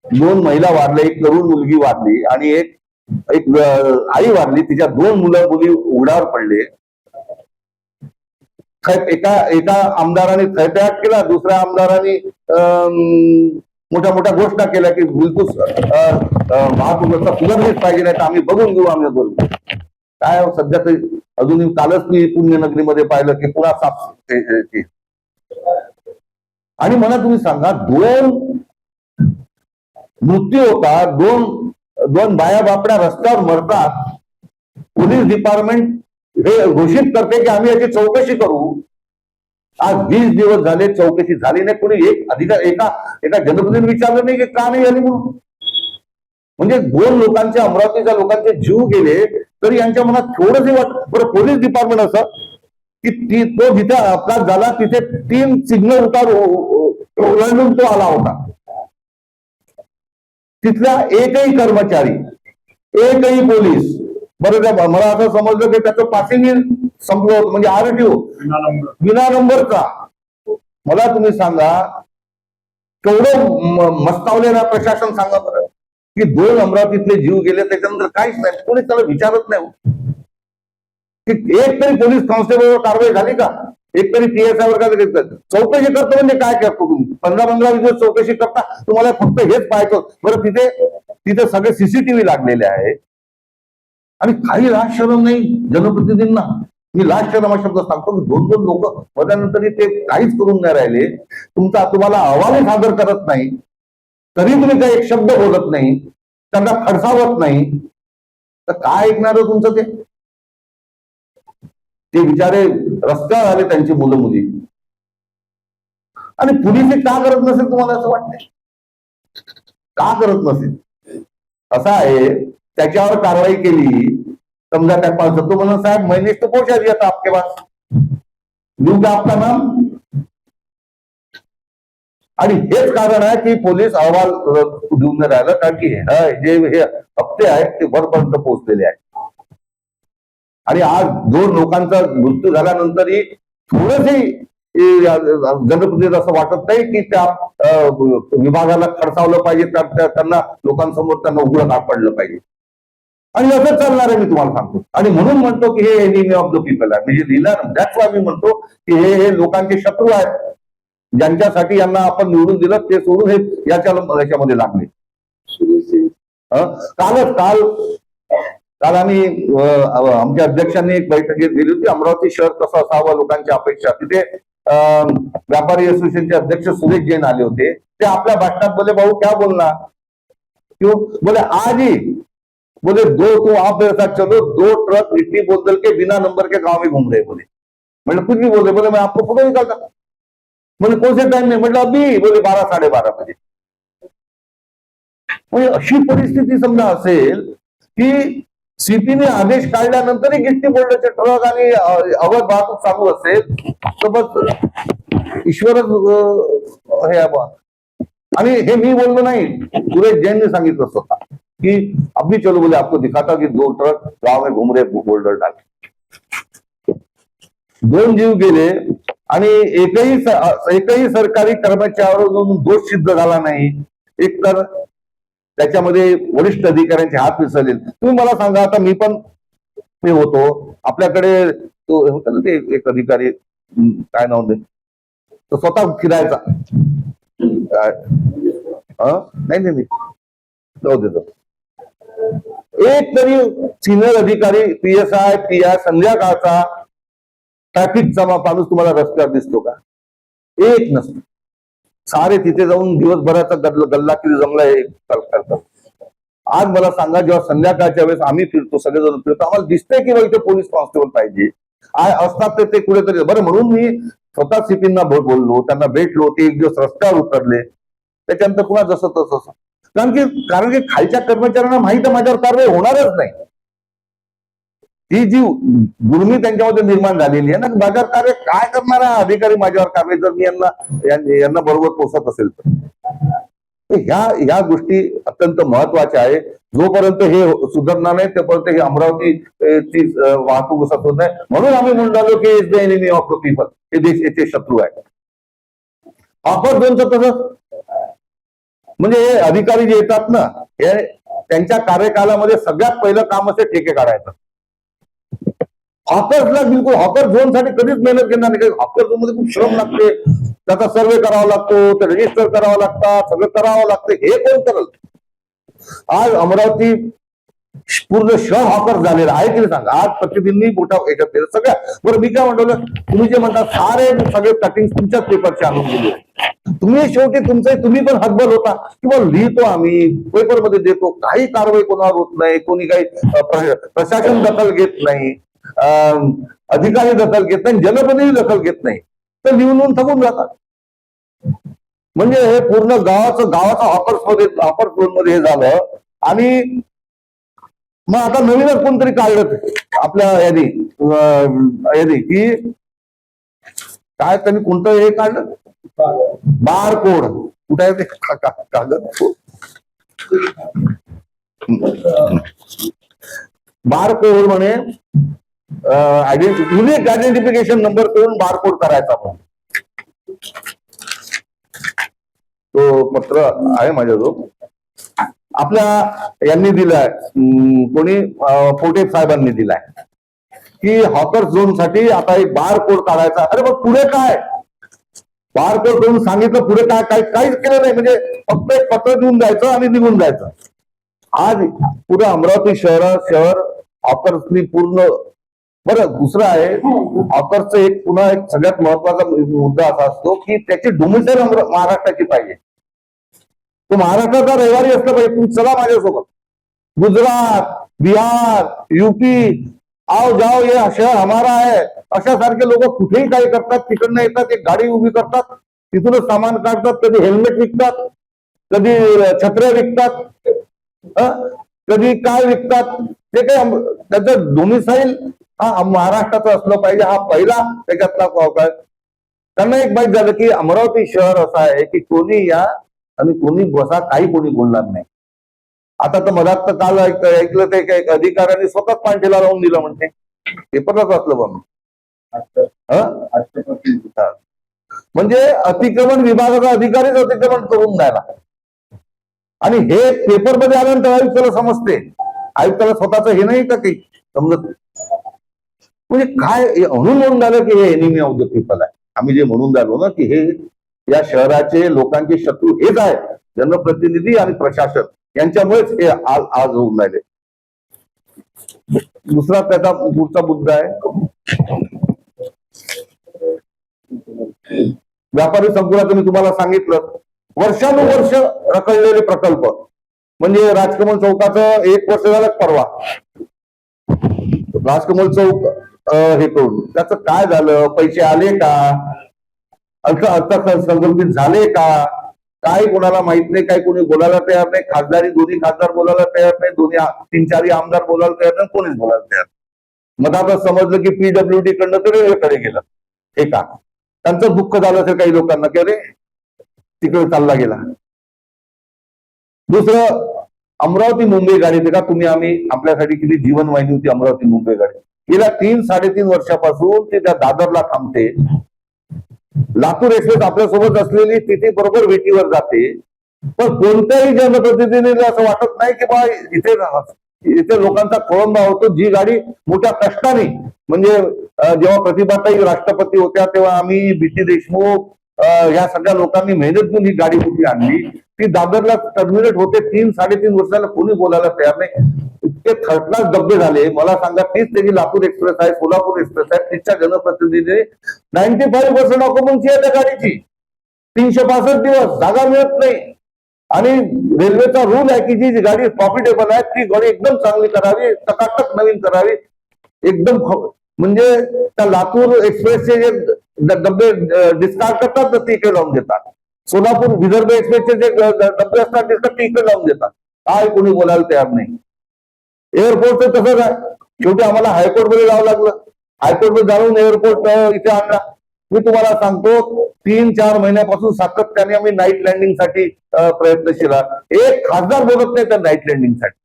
2 महिला वारल्या, एक तरुण मुलगी वारली आणि एक आई वारली, तिच्या 2 मुली उघड्यावर पडले. एका आमदाराने थैत्याग केला, दुसऱ्या आमदाराने मोठ्या मोठ्या घोषणा केल्या की बिलकुल वाहतूक सुधारलीच पाहिजे, नाही तर आम्ही बघून घेऊ, आम्ही करू. काय सध्या तर अजूनही कालच मी पुण्यनगरीमध्ये पाहिलं की पुन्हा साफ. आणि मला तुम्ही सांगा, 2 मृत्यू होतात, 2 बाया बापड्या रस्त्यावर मरतात, पोलीस डिपार्टमेंट हे घोषित करते की आम्ही याची चौकशी करू. आज 20 दिवस झाले चौकशी झाली नाही. कोणी एक अधिकार एका जनप्रतिनिधीने विचारलं नाही की का नाही झाली म्हणून. म्हणजे 2 लोकांचे, अमरावतीच्या लोकांचे जीव गेले तरी यांच्या मनात थोडंसं वाटत. बरं, पोलीस डिपार्टमेंट असं की तो जिथे अपघात झाला तिथे 3 सिग्नल ओलांडून तो आला होता. तिथला एकही कर्मचारी, एकही पोलीस, बरं मला असं समजलं की त्याचं पासिंग संपलं होतं, म्हणजे आरटीओ विना नंबरचा. मला तुम्ही सांगा केवढं मस्तावले ना प्रशासन, सांगा बरं, की 2 अमरावतीतले जीव गेले त्याच्यानंतर काहीच नाही, कोणी त्याला विचारत नाही की एक तरी पोलीस कॉन्स्टेबलवर कारवाई झाली का, एक तरी PSI वर का चौकशी करतो. म्हणजे काय करतो तुम्ही 15-15 दिवस चौकशी करता, तुम्हाला फक्त हेच पाहायचं. बरं, तिथे सगळे CCTV लागलेले आहे आणि काही लाज शरम नाही जनप्रतिनिधींना. मी लाज शरम हा शब्द सांगतो की 2 लोक मधल्यानंतर ते काहीच करून नाही राहिले. तुम्हाला अहवालही सादर करत नाही, तरी तुम्ही काही एक शब्द बोलत नाही, त्यांना खडसावत नाही, तर काय ऐकणार तुमचं ते बिचारे रस्त्यावर आले त्यांची मुलं मुली. आणि पोलीस का करत नसेल तुम्हाला असं वाटतंय? का करत नसेल? असं आहे, त्याच्यावर कारवाई केली समजा काय पाहिजे तो म्हणून साहेब मैनेश तो पहुंचा दिया था आपके पास, लिहू का आपका नाम. आणि हेच कारण आहे की पोलीस अहवाल देऊन नाही राहिलं, कारण की हे हप्ते आहेत ते वरपर्यंत पोहोचलेले आहेत. आणि आज 2 लोकांचा मृत्यू झाल्यानंतरही थोडंसं जनप्रतिनिधी असं वाटत नाही की त्या विभागाला खडसावलं पाहिजे, त्यांना लोकांसमोर त्यांना उघडं सापडलं पाहिजे. आणि असं चालणार आहे मी तुम्हाला सांगतो. आणि म्हणून म्हणतो की हे एनिमी ऑफ द पीपल आहे. म्हणजे लिहिलं दॅट्स वाय मी म्हणतो की हे लोकांचे शत्रू आहेत, ज्यांच्यासाठी यांना आपण निवडून दिलं ते सोडून हे याच्यामध्ये लागले. काल आम्ही आमच्या अध्यक्षांनी एक बैठक दिली होती, अमरावती शहर कसं असावं लोकांच्या अपेक्षा. तिथे व्यापारी असोसिएशनचे अध्यक्ष सुरेश जैन आले होते. ते आपल्या भाषणात बोले भाऊ क्या बोलना, क्यों बोले आज ही बोले 2 तो आप मेरे साथ चलो, 2 ट्रक मिट्टी बोतल के बिना नंबर के गांव में घूम रहे. बोले मतलब कुछ भी बोले, बोले मैं आपको फोटो निकालता. बोले कौन से टाइम में, मतलब अभी, बोले 12-12:30 बजे. म्हणजे अशी परिस्थिती समजा असेल की सीपीने आदेश काढल्यानंतरही गिट्टी बोर्डाचे ट्रक आणि अवैध वाहतूक चालू असेल तर बस ईश्वरच हे आपण. आणि हे मी बोललो नाही, सुरेश जैनने सांगितलं स्वतः की अभी चलो बोले आपको दिखाता की 2 ट्रक गाव में घूम रहे बोल्डर डाल. 2 जीव गेले आणि एकही सरकारी कर्मचाऱ्यावरून दोष सिद्ध झाला नाही. एक तर त्याच्यामध्ये वरिष्ठ अधिकाऱ्यांचे हात मिसळले. तुम्ही मला सांगा, आता मी होतो, आपल्याकडे तो होता ना ते एक अधिकारी, काय नाव दे, तो स्वतः फिरायचा. नाही जाऊ देतो. एक तरी सिनियर अधिकारी PSI PI संध्याकाळचा ट्रॅफिकचा माणूस तुम्हाला रस्त्यावर दिसतो का? एक नसतो. सारे तिथे जाऊन दिवसभराचा गल्ला किती जमलाय करतात. आज मला सांगा, जेव्हा संध्याकाळच्या वेळेस आम्ही फिरतो, सगळेजण फिरतो, आम्हाला दिसतंय की इथे पोलीस कॉन्स्टेबल पाहिजे असतात ते कुठेतरी. बरं, म्हणून मी स्वतः सीपींना बोललो, त्यांना भेटलो, ते एक दिवस रस्त्यावर उतरले. त्याच्यानंतर पुन्हा जसं तसं, कारण की खालच्या कर्मचाऱ्यांना माहिती माझ्यावर कारवाई होणारच नाही. ही जी गुर्मी त्यांच्यामध्ये निर्माण झालेली आहे ना, माझ्यावर कारवाई काय करणार आहे अधिकारी माझ्यावर कारवाई, जर मी यांना बरोबर पोचत असेल तर. ह्या गोष्टी अत्यंत महत्वाच्या आहे. जोपर्यंत हे सुधारणार नाही तोपर्यंत हे अमरावतीची वाहतूक असत होत नाही. म्हणून आम्ही म्हणलो की is the enemy of the people, हे देश याचे शत्रू आहे. ऑफर दोनचं तसंच, म्हणजे हे अधिकारी जे येतात ना, हे त्यांच्या कार्यकालामध्ये सगळ्यात पहिलं काम असे ठेके काढायचं. हॉकर्सला बिलकुल, हॉकर झोन साठी कधीच मेहनत घेणार नाही. हॉकर झोन मध्ये खूप श्रम लागते, त्याचा सर्वे करावा लागतो, ते रजिस्टर करावं लागतात, सगळं करावं लागतं. हे कोण करल? आज अमरावती पूर्ण शहर हॉकर झालेलं आहे की सांगा. आज प्रतिनिधी मोठा याच्यात सगळ्या. बरं, मी काय म्हणतो, तुम्ही जे म्हणता सगळे कटिंग तुमच्याच पेपरचे आणून दिले. तुम्ही शेवटी तुम्ही पण हतबल होता किंवा लिहितो आम्ही पेपरमध्ये देतो, काही कारवाई कोणावर होत नाही, कोणी काही प्रशासन दखल घेत नाही, अधिकारी दखल घेत नाही, जनप्रतिनिधी दखल घेत नाही, तर लिहून थकून जातात. म्हणजे हे पूर्ण गावाचा ऑफर झोन मध्ये हे झालं. आणि मग आता नवीनच कोणतरी काढलं आपल्या यादी की काय, त्यांनी कोणतं हे काढलं, बार कोड. कुठे आहे ते कागद? बार कोड म्हणे, युनिक आयडेंटिफिकेशन नंबर करून बारकोड करायचा. म्हणून तो पत्र आहे माझ्याजवळ, आपल्या यांनी दिलाय, कोणी पोटे साहेबांनी दिलाय की हॉकर झोन साठी आता एक बार कोड काढायचा. अरे मग पुढे काय? बार कोड करून सांगितलं, पुढे काहीच केलं नाही. म्हणजे फक्त एक पत्र देऊन जायचं आणि निघून जायचं. आज पुढे अमरावती शहर हॉकर्सनी पूर्ण. बरं, दुसरं आहे हॉकरचं एक पुन्हा एक सगळ्यात महत्वाचा मुद्दा असा असतो की त्याची डोमिसाईल महाराष्ट्राची पाहिजे. तो महाराष्ट्राचा रहिवारी असला पाहिजे. तुम्ही चला माझ्यासोबत, गुजरात, बिहार, UP, आओ जाओ ये शहर हमारा है, अशा सारखे लोक कुठेही काही करतात. तिकडनं येतात, एक गाडी उभी करतात, तिथूनच सामान काढतात. कधी हेल्मेट विकतात, कधी छत्र्या विकतात, कधी काय विकतात. ते काय, त्याचं डोमिसाईल हा महाराष्ट्राचं असलं पाहिजे. हा पहिला त्याच्यातला काय. त्यांना एक माहित झालं की अमरावती शहर असं आहे की कोणी या आणि कोणी बसा, काही कोणी बोलणार नाही. आता तर मधात तर काल ऐकलं ते एक अधिकाऱ्यांनी स्वतः पांठीला लावून दिलं म्हणते, पेपरलाच वाचलं बघ. म्हणजे अतिक्रमण विभागाचा अधिकारीच अतिक्रमण करून द्यायला. आणि हे पेपरमध्ये आल्यानंतर आयुक्ताला समजते. आयुक्ताला स्वतःच हे नाही का काही समजत. म्हणजे काय म्हणून झालं की हे एनिमी ऑफ द पीपल आहे. आम्ही जे म्हणून झालो ना की हे या शहराचे लोकांचे शत्रू हेच आहे, जनप्रतिनिधी आणि प्रशासन यांच्यामुळेच हे आज होऊन राहिले. दुसरा त्याचा पुढचा मुद्दा आहे व्यापारी संकुलाचं. मी तुम्हाला सांगितलं, वर्षानुवर्ष रखडलेले प्रकल्प. म्हणजे राजकमल चौकाचं 1 वर्ष झालं परवा, राजकमल चौक हे करून त्याचं काय झालं, पैसे आले का, अर्थसंकल्पित झाले का, काय कोणाला माहित नाही, काय कोणी बोलायला तयार नाही. खासदारी दोन्ही खासदार बोलायला तयार नाही, दोन्ही 3-4 आमदार बोलायला तयार नाही, कोणीच बोलायला तयार नाही. मग आता समजलं की PWD कडनं तर रेल्वेकडे गेलं. हे का त्यांचं दुःख झालं असेल काही लोकांना की अरे तिकडे चालला गेला. दुसरं, अमरावती मुंबई गाडी का तुम्ही आम्ही आपल्यासाठी किती जीवनवाहिनी होती अमरावती मुंबई गाडी. गेल्या 3-3.5 वर्षापासून ती त्या दादरला थांबते. लातूर एक्सप्रेस आपल्यासोबत असलेली तिथे बरोबर वेटीवर जाते. पण कोणत्याही जनप्रतिनिधीला असं वाटत नाही की बा इथे लोकांचा खोळंबा होतो. जी गाडी मोठ्या कष्टाने, म्हणजे जेव्हा प्रतिभाताई राष्ट्रपती होत्या तेव्हा आम्ही BT देशमुख या सगळ्या लोकांनी मेहनत घेऊन ही गाडी कुठे आणली, ती दादरला टर्मिनेट होते. 3-3.5 वर्षाला कोणी बोलायला तयार नाही. इतके थर्ड क्लास डबे झाले. मला सांगा, तीच त्याची लातूर एक्सप्रेस आहे, सोलापूर एक्सप्रेस आहे, तिच्या जनप्रतिनिधी 95% ऑक्युपन्सी आहे त्या गाडीची. 365 दिवस जागा मिळत नाही. आणि रेल्वेचा रूल आहे की जी गाडी प्रॉफिटेबल आहे ती गाडी एकदम चांगली करावी, टकाटक नवीन करावी. एकदम म्हणजे त्या लातूर एक्सप्रेसचे जे डबे डिस्कार्ड करतात तर ते इकडे लावून देतात. सोलापूर विदर्भ एक्सप्रेसचे जे डबे असतात ते इकडे लावून देतात. काय कोणी बोलायला तयार नाही. एअरपोर्टचं तसंच आहे. शेवटी आम्हाला हायकोर्टमध्ये जावं लागलं. हायकोर्टमध्ये जाऊन एअरपोर्ट इथे आणला. मी तुम्हाला सांगतो 3-4 महिन्यापासून सातत्याने आम्ही नाईट लँडिंगसाठी प्रयत्नशील आहात. एक खासदार बोलत नाही त्या नाईट लँडिंगसाठी.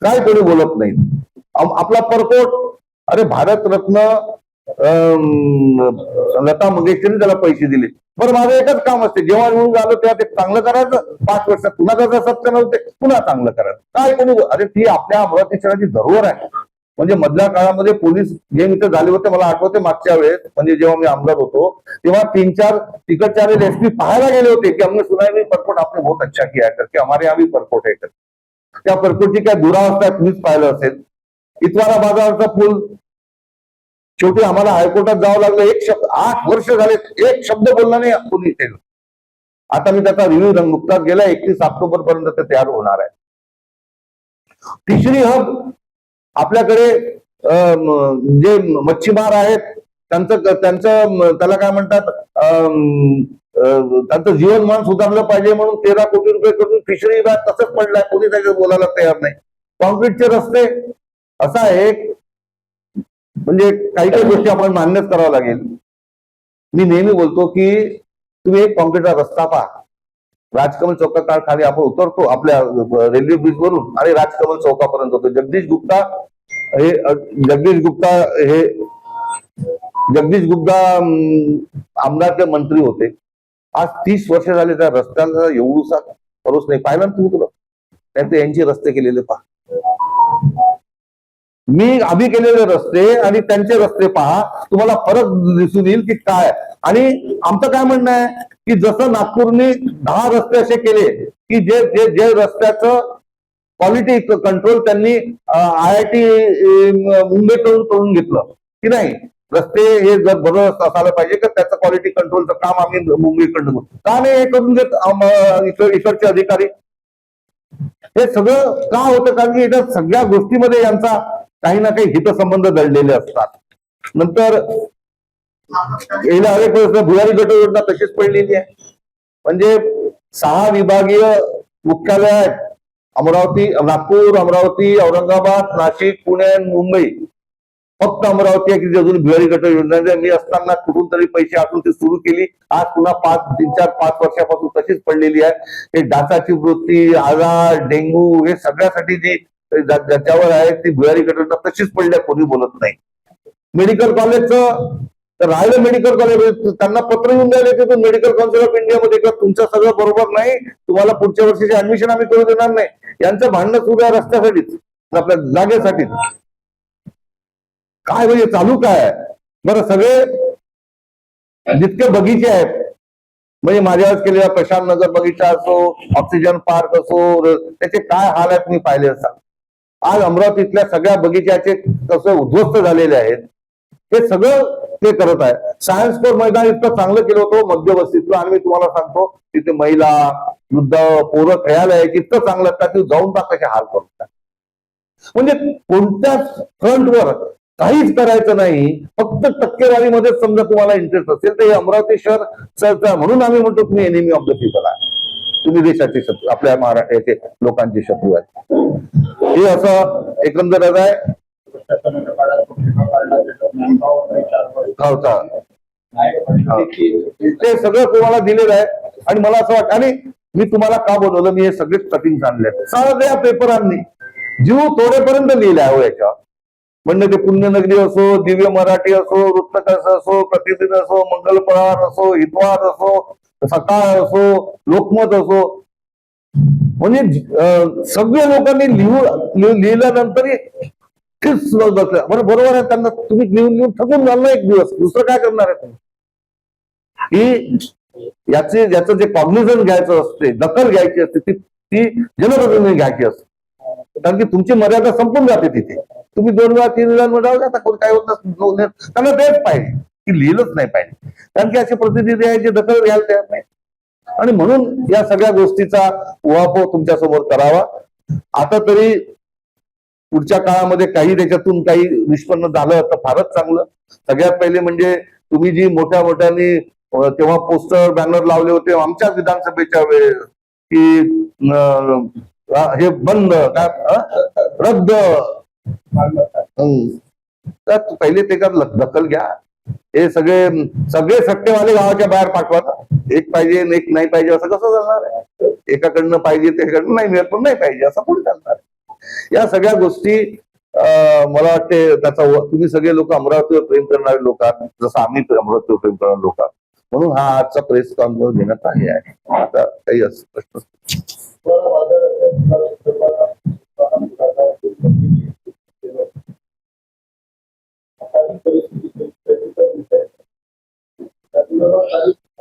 काय कोणी बोलत नाही. आपला परकोट, अरे भारतरत्न लता मंगेशकरने त्याला पैसे दिले. बरं, माझं एकच काम असते, जेव्हा निवडून आलो तेव्हा ते चांगलं करायचं. 5 वर्षात पुन्हा त्याचं सत्य नव्हते, पुन्हा चांगलं करायचं. काय कोणी, अरे ती आपल्या अमरावती शहराची धरोहर आहे. म्हणजे मधल्या काळामध्ये पोलीस जे इथे झाले होते, मला आठवते मागच्या वेळेस, म्हणजे जेव्हा मी आमदार होतो तेव्हा 3-4 तिकडच्या SP पाहायला गेले होते की हमने सुना है परकोट आपने बहुत अच्छा किया करके, हमारे यहाँ भी परकोट है. त्या परकोटची काय दुरावस्था तुम्हीच पाहिलं असेल. इतवारा बाजारचा पूल, शेवटी आम्हाला हायकोर्टात जावं लागलं. 8 वर्ष झाले, एक शब्द बोलला नाही कोणी केलं. आता मी त्याचा रिव्ह्यू नुकताच गेला, 31 ऑक्टोबर पर्यंत ते तयार होणार आहे. फिशरी हब, आपल्याकडे जे मच्छीमार आहेत त्यांचं त्याला काय म्हणतात, त्यांचं जीवनमान सुधारलं पाहिजे म्हणून 13 कोटी रुपये करून फिशरी विभाग तसंच पडलाय. कोणी त्याच्यात बोलायला तयार नाही. कॉन्क्रीटचे रस्ते, असा आहे म्हणजे काही काही गोष्टी आपण मान्यच करावं लागेल. मी नेहमी बोलतो की तुम्ही एक कॉन्क्रीटचा रस्ता पहा. राजकमल चौकात खाली आपण उतरतो आपल्या रेल्वे ब्रिज वरून आणि राजकमल चौकापर्यंत होतो. जगदीश गुप्ता आमदार ते मंत्री होते. आज 30 वर्ष झाले त्या रस्त्याला एवढूसा परोस नाही पाहिला ना तुम्ही. तुला त्यांचे यांचे रस्ते केलेले पहा. मी आधी केलेले रस्ते आणि त्यांचे रस्ते पहा, तुम्हाला फरक दिसून येईल की काय. आणि आमचं काय म्हणणं आहे की जसं नागपूरने 10 रस्ते असे केले की जे रस्त्याचं क्वालिटी कंट्रोल त्यांनी IIT मुंबईकडून करून घेतलं की नाही. रस्ते हे जर बरोबर असायला पाहिजे तर त्याचं क्वालिटी कंट्रोलचं काम आम्ही मुंबईकडनं का नाही हे करून घेत इकडचे अधिकारी. हे सगळं का होतं, कारण की इथं सगळ्या गोष्टीमध्ये यांचा काही ना काही हितसंबंध दडलेले असतात. नंतर गेल्या अनेक वर्ष भुयारी गट योजना तशीच पडलेली आहे. म्हणजे 6 विभागीय मुख्यालय आहेत. अमरावती, नागपूर, अमरावती, औरंगाबाद, नाशिक, पुणे, मुंबई. फक्त अमरावती आहे की अजून भुयारी गट योजना मी असताना कुठून तरी पैसे असून ती सुरू केली. आज पुन्हा 3-4-5 वर्षापासून तशीच पडलेली आहे. हे डासाची वृत्ती, आजार, डेंग्यू हे सगळ्यासाठी जी ज्याच्यावर आहे ती भुयारी गट योजना तशीच पडल्या, कोणी बोलत नाही. मेडिकल कॉलेजचं तर राहिलं, मेडिकल कॉलेज त्यांना पत्र येऊन द्यायला तिथून मेडिकल काउन्सिल ऑफ इंडियामध्ये का तुमचं सगळं बरोबर नाही, तुम्हाला पुढच्या वर्षीचे ऍडमिशन आम्ही करू देणार नाही. यांचं भांडण सुरू आहे रस्त्यासाठीच, आपल्या जागेसाठीच. काय म्हणजे चालू काय आहे बरं. सगळे जितके बगीचे आहेत, म्हणजे माझ्यावर केलेला प्रशांत नगर बगीचा असो, ऑक्सिजन पार्क असो, त्याचे काय हाल आहेत मी पाहिले असतात. आज अमरावतीतल्या सगळ्या बगीच्याचे कसं उद्ध्वस्त झालेले आहेत हे सगळं ते करत आहे. सायन्स कोर मैदान इतकं चांगलं केलं होतं मध्यवस्तीतलं, आणि मी तुम्हाला सांगतो तिथे महिला, वृद्ध, पोरं खेळायला यायची, इतकं चांगलं असतात की जाऊन कसे हाल करतात. म्हणजे कोणत्याच फ्रंटवर काहीच करायचं नाही, फक्त टक्केवारीमध्येच समजा तुम्हाला इंटरेस्ट असेल तर हे अमरावती शहर म्हणून आम्ही म्हणतो तुम्ही एनिमी ऑफ द पीपल आहे, तुम्ही देशाचे शत्रू, आपल्या महाराष्ट्राचे लोकांचे शत्रू आहेत. हे असं एकंदरच आहे. ते सगळं तुम्हाला दिलेलं आहे. आणि मला असं वाटतं, आणि मी तुम्हाला का बोलवलं, मी हे सगळेच कटिंग आणले सगळ्या पेपरांनी जीव थोडेपर्यंत लिहिलाय हो याच्यावर. म्हणजे ते पुण्यनगरी असो, दिव्य मराठी असो, वृत्तकस असो, प्रतिदिन असो, मंगलप्रहार असो, हितवाद असो, सकाळ असो, लोकमत असो, म्हणजे सगळ्या लोकांनी लिहिल्यानंतर बरोबर आहे. त्यांना तुम्ही लिहून थकून जाल ना एक दिवस, दुसरं काय करणार आहे तुम्ही? की याचं जे कॉग्निझन घ्यायचं असते, दखल घ्यायची असते, ती जनप्रतिनिधी घ्यायची असते. कारण की तुमची मर्यादा संपून जाते तिथे. तुम्ही 2 वेळा 3 वेळा म्हणाल आता काय होत नसतं, त्यांना तेच पाहिजे की लिहिलंच नाही पाहिजे. कारण की असे प्रतिनिधी आहेत जे दखल घ्यायला तयार नाही. आणि म्हणून या सगळ्या गोष्टीचा उहापोह तुमच्या समोर करावा. आता तरी पुढच्या काळामध्ये काही त्याच्यातून काही निष्पन्न झालं तर फारच चांगलं. सगळ्यात पहिले म्हणजे तुम्ही जी मोठ्याने तेव्हा पोस्टर बॅनर लावले होते आमच्या विधानसभेच्या वेळेस की हे बंद रद्द, तर पहिले त्याच्यात दखल घ्या. हे सगळे सट्टेवाले गावाच्या बाहेर पाठवा. एक पाहिजे एक नाही पाहिजे असं कसं चालणार आहे? एकाकडनं पाहिजे त्याच्याकडनं नाही मिळत पण नाही पाहिजे असं कोणी चालणार आहे? या सगळ्या गोष्टी मला वाटते त्याचा तुम्ही सगळे लोक अमरावतीवर प्रेम करणारे लोक आहात, जसं आम्ही अमरावतीवर प्रेम करणारे लोक आहात. म्हणून हा आजचा प्रेस कॉन्फरन्स घेण्यात आहे. आता काही असं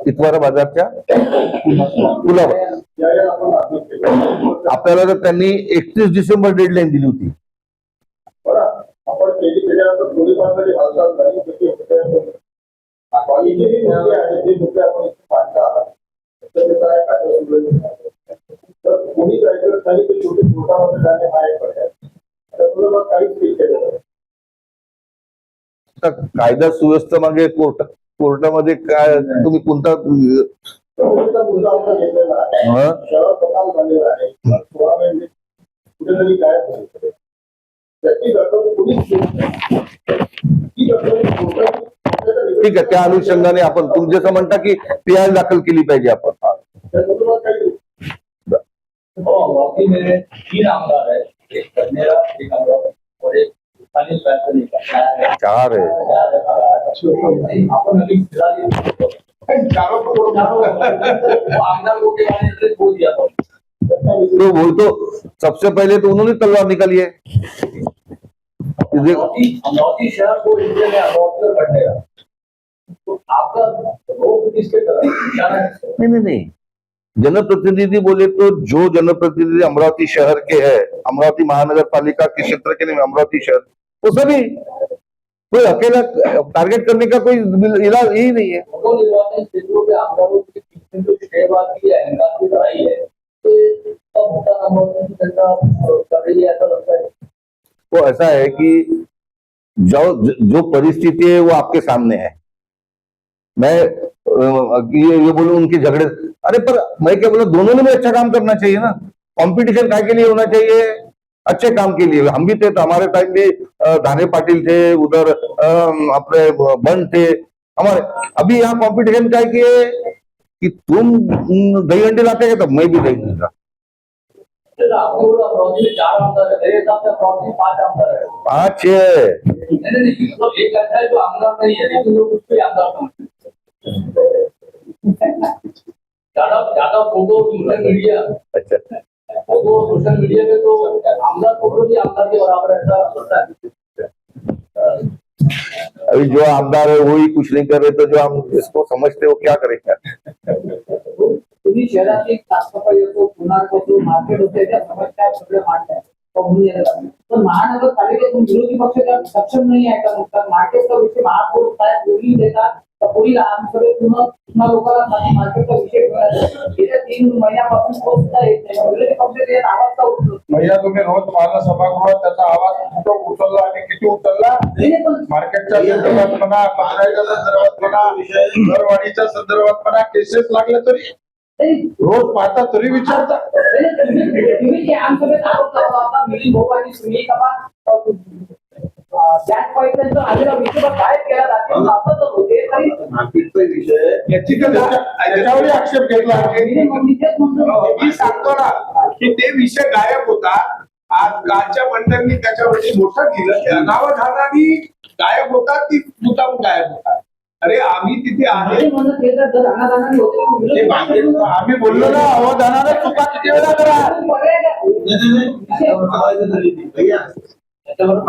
इतवारा बाजारच्या पुलावर आपल्याला तर त्यांनी 31 डिसेंबर डेडलाईन दिली होती. कायदा सुव्यवस्था मागे कोर्टामध्ये काय तुम्ही कोणता ठीक आहे. त्या अनुषंगाने आपण तुम्ही जसं म्हणता की PI दाखल केली पाहिजे आपण. चार आहे. तो बोलतो सबसे पहले तो उन्होंने तलवार निकाली है.
अमरावती शहर को इंडिया में अमरावती पर बढ़ेगा तो आपका रोग किसके तरफ?
नहीं, जनप्रतिनिधि बोले तो जो जनप्रतिनिधि अमरावती शहर के है, अमरावती महानगर पालिका के क्षेत्र के नहीं, अमरावती शहर वो सभी, कोई अकेला टारगेट करने का कोई इलाज ही नहीं है.
निर्वाचन क्षेत्रों के आमदारों के बीच जो शहरवासी अहंकार की लड़ाई है अमरावती की जनता कर रही है, ऐसा लगता है.
वो ऐसा है कि जो परिस्थिति है वो आपके सामने है. मैं ये बोलूं उनके झगड़े, अरे पर मैं क्या बोला, दोनों ने भी अच्छा काम करना चाहिए ना. कंपटीशन काय के लिए होना चाहिए? अच्छे काम के लिए. हम भी थे तो हमारे टाइम भी धाने पाटिल थे, उधर अपने बंद थे हमारे. अभी यहाँ कंपटीशन काय किए कि तुम दही अंडे लाते हैं तो मैं भी दही दूंगा. 5
ज्यादा फोटो सोशल मीडिया,
अच्छा
फोटो सोशल मीडिया में तो आमदार फोटो भी आमदार के बराबर ऐसा होता है.
अभी जो आमदार है वही कुछ नहीं कर रहे तो जो हम इसको समझते हो क्या करेंगे.
तुम्ही शहराची साफसफाई असो, पुन्हा मार्केट होते त्या समस्या सगळे मांडताय पण महानगरपालिकेतून विरोधी पक्ष सक्षम नाही आहे का? मार्केटचा विषय महापौर साहेब बोलली देतात तर पुढील आमच्याकडे पुन्हा लोकांना मार्केटचा विषय मिळाला गेल्या 3 महिन्यापासून पोहोचता येत नाही विरोधी पक्ष ते आवाज का उचलत
भैया तुम्ही रोज पाहिलं सभागृहात त्याचा आवाज कुठं उचलला आणि किती उचलला
नाही पण
मार्केटच्या संदर्भात म्हणा कचऱ्याच्या संदर्भात म्हणा दरवाढीच्या संदर्भात म्हणा केसेस लागले तरी रोज पाहता तरी विचारता
तुम्ही जे आमच्याकडे आरोप लावला होता मिलिंद भाऊ आणि तुम्ही गॅस पाईपलाईनचा आलेला विषय गायब केला जाते वापरत होते तरी
मार्केटचा विषय
याची तर त्याच्यावरही आक्षेप घेतला
मी तेच म्हणतो
मी सांगतो ना की ते विषय गायब होता आज कालच्या मंडळांनी त्याच्यावरती मोठं केलं अनावधानाने गायब होता ती मुद्दाम गायब होता अरे आम्ही तिथे आहे
माझे म्हणणं ते तर अनादानाने होते पण
ते
विरोधी
मागे
पक्ष-
आम्ही बोललो ना अवधानाने चुका किती वेळा करा
पर्याय काय?
भैया त्याच्यावर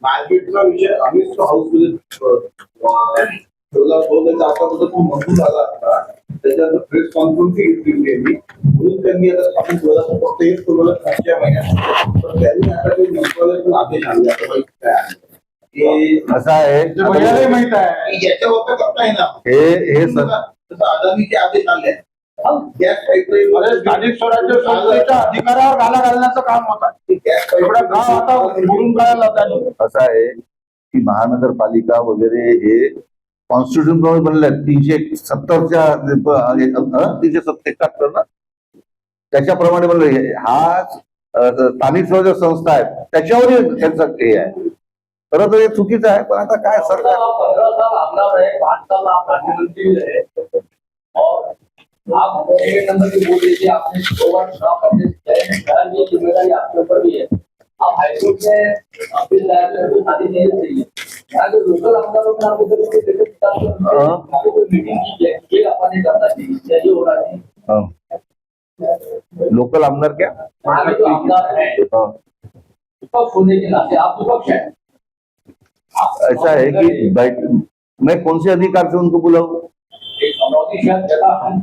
मार्केटचा विषय आम्हीच तो हाऊस मध्ये ठेवला त्याचा आता तो मंजूर झाला असता त्याच्यानंतर प्रेस कॉन्फरन्स घेतली मी म्हणून त्यांनी आता आपण थोडासा फक्त हेच बोलवलं पुढच्या महिन्यात तर त्यांनी आता काही मंत्रालयातून आदेश आणले आता माहिती काय आहे की
असं आहे
भैयालाही माहित आहे
याच्यावर तर करता येणार
हे
तसं अदानीचे आदेश आणले
अहो,
गॅस पाईपलाईन
अरे स्थानिक स्वराज्य संस्थेच्या अधिकारावर घाला घालण्याचं काम होतं
गॅस
एवढं गाव आता बुडून काढायला त्यांनी
असं आहे की महानगरपालिका वगैरे हे कॉन्स्टिट्यूशन प्रमाणे बनले आहेत 370च्या 371 ना त्याच्याप्रमाणे बनले हा स्थानिक स्वराज्य संस्था आहेत त्याच्यावर त्यांचं हे आहे खरं तर हे चुकीचं आहे पण आता काय सरकार
15 साल आपला रहे 5 साल आपका मुख्यमंत्री रहे और आप एक नंबर की बोल दीजिए आपने ओवर ड्रॉप अपने शहर की जिम्मेदारी आपके ऊपर भी है आप हाईकोर्ट में अपील दायर करके शादी नहीं चाहिए यहाँ जो लोकल आमदारों ने आपको कोई मीटिंग की है ये अपन ने करना चाहिए ये हो रहा है
लोकल आमदार क्या
आगे जो आमदार है विपक्ष होने के नाते आप विपक्ष है
ऐसा है कि मैं कौन से अधिकार से उनको बुलाऊं
एक अमरावती शहर जगह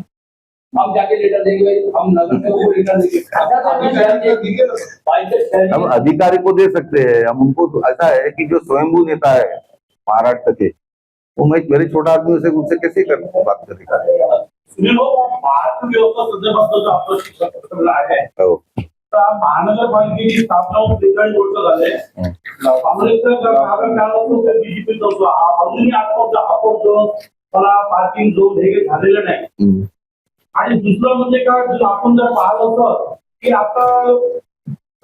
हम जाके लेटर देंगे भाई हम नगर सेवक को लेटर देंगे
हम अधिकारी को दे सकते हैं हम उनको ऐसा है कि जो स्वयंभू नेता है महाराष्ट्र के वो मैं एक वेरी छोटा आदमी उनसे कैसे कर बात करेगा
सुनील भाऊ वाहतूक व्यवस्था संदर्भात जो आपलं शिक्षण पत्र आहे
हो.
तर महानगरपालिकेची स्थापना होऊन 43 वर्ष झाले काँग्रेसचा कार्यकाळ काळ होतो ते बीजेपीचा होतो अजूनही आता आपण मला पार्किंग झोन हे झालेलं नाही
हम्म.
आणि दुसरं म्हणजे काय जर आपण जर पाहिलं होतं की आता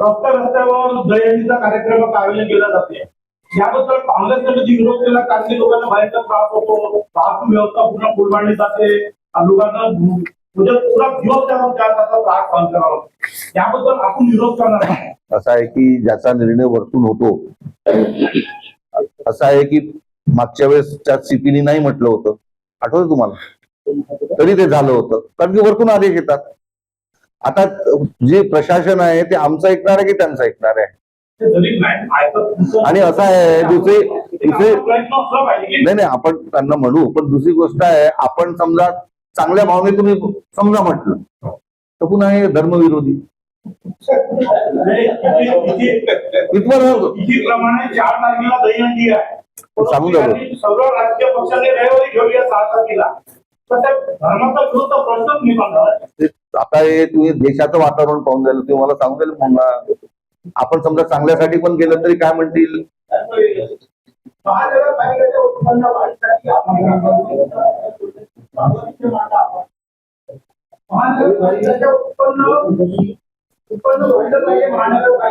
रस्त्यावर दहीहंडीचा कार्यक्रम आयोजन केला जाते याबद्दल काँग्रेसने कधी विरोध केला कारण की लोकांना बाहेरचा त्रास होतो वाहतूक व्यवस्था पूर्ण कोलमांडली जाते लोकांना म्हणजे पुरा दिवस त्याचा त्रास सहन करावा लागतो याबद्दल आपण विरोध करणार नाही
असा आहे की ज्याचा निर्णय वरतून होतो असं आहे की मागच्या वेळेस त्या सीपीनी नाही म्हटलं होतं आठवतं तुम्हाला तरी ते झालं होतं कारण की वरतून आदेश येतात आता जे प्रशासन आहे ते आमचं ऐकणार आहे की त्यांचं ऐकणार आहे
ते जरी नाही ऐकत
आणि असं आहे दुसरी
प्रयत्न असला पाहिजे की
नाही आपण त्यांना म्हणू पण दुसरी गोष्ट आहे आपण समजा चांगल्या भावनेतून समजा म्हटलं तर पुन्हा हे धर्मविरोधी इथवर
प्रमाणे 4 तारखेला दहीहंडी आहे
सांगू द्या बरं.
सर्व राजकीय पक्षांनी रविवारी घेऊया 6 तारखेला तर त्या धर्माचा विरोध प्रश्नच निर्माण झाला
आता हे तुम्ही देशाचं वातावरण पाहून जाईल तुम्ही मला सांगून जाईल पुन्हा आपण समजा चांगल्यासाठी पण केलं तरी काय म्हणतील
महानगरपालिकेच्या उत्पन्न वाढीसाठी महानगरपालिकेच्या उत्पन्न वाढलं पाहिजे महानगरपालिका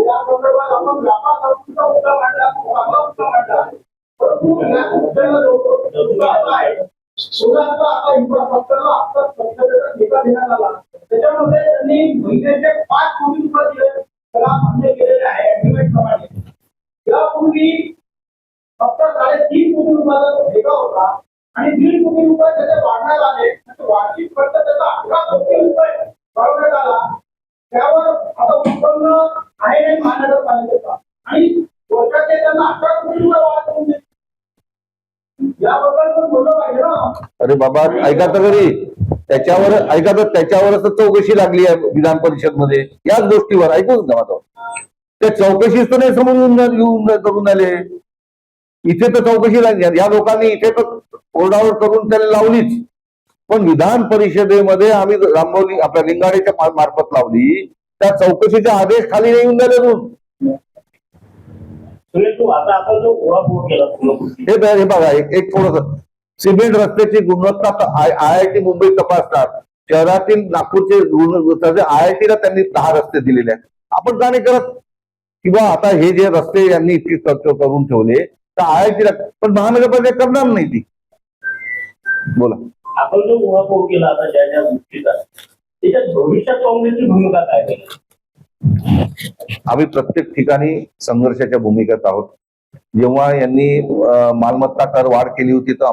या संदर्भात आपण व्यापाराचा मुद्दा मांडला चांगला मुद्दा मांडला परंतु या मुद्द्याला आता इन्फ्रास्ट्रक्चरला आता स्वच्छतेचा ठेका देण्यात आला त्याच्यामध्ये त्यांनी महिन्याचे 5 कोटी रुपये दिले त्याला मान्य केलेले आहे अग्रीमेंट प्रमाणे यापूर्वी फक्त 3.5 कोटी रुपयाचा ठेका होता आणि 1.5 कोटी रुपये त्याचे वाढण्यात आले वार्षिक खर्च त्याचा 11 कोटी रुपये वाढवण्यात आला त्यावर आता उत्पन्न आहे नाही महानगरपालिकेचा आणि वर्षाचे त्यांना 18 कोटी रुपये वाढ करून दिले याबद्दल पण बोललं पाहिजे ना
अरे बाबा ऐका तर घरी त्याच्यावर ऐका तर त्याच्यावरच तर चौकशी लागली आहे विधान परिषद मध्ये याच गोष्टीवर ऐकून का माझं त्या चौकशीच तर नाही समोर येऊन करून आले इथे तर चौकशी या लोकांनी इथे तर ओरडाओरड करून त्याला लावलीच, पण विधान परिषदेमध्ये आम्ही रामभाऊ आपल्या लिंगाडेच्या मार्फत लावली. त्या चौकशीचे आदेश खाली नाही येऊन गेले अजून.
सुरेश भाऊ, आता आपण जो उहापोह केला सोलापूरची,
हे बघा, एक थोडस सिमेंट रस्त्याची गुणवत्ता IIT मुंबई तपासणार. शहरातील नागपूरचे IITला त्यांनी 10 रस्ते दिलेले आहेत. आपण का नाही करत किंवा आता हे जे रस्ते यांनी इतके करून ठेवले तर IITला, पण महानगरपालिका करणार नाही ती. बोला.
आपण जो उहापोह केला आता ज्या ज्या गोष्टीचा, त्याच्यात भविष्यात काँग्रेसची भूमिका काय आहे?
आम्ही प्रत्येक ठिकाणी संघर्षाच्या भूमिकेत आहोत. जेव्हा यांनी मालमत्ता कर वाढ केली होती तर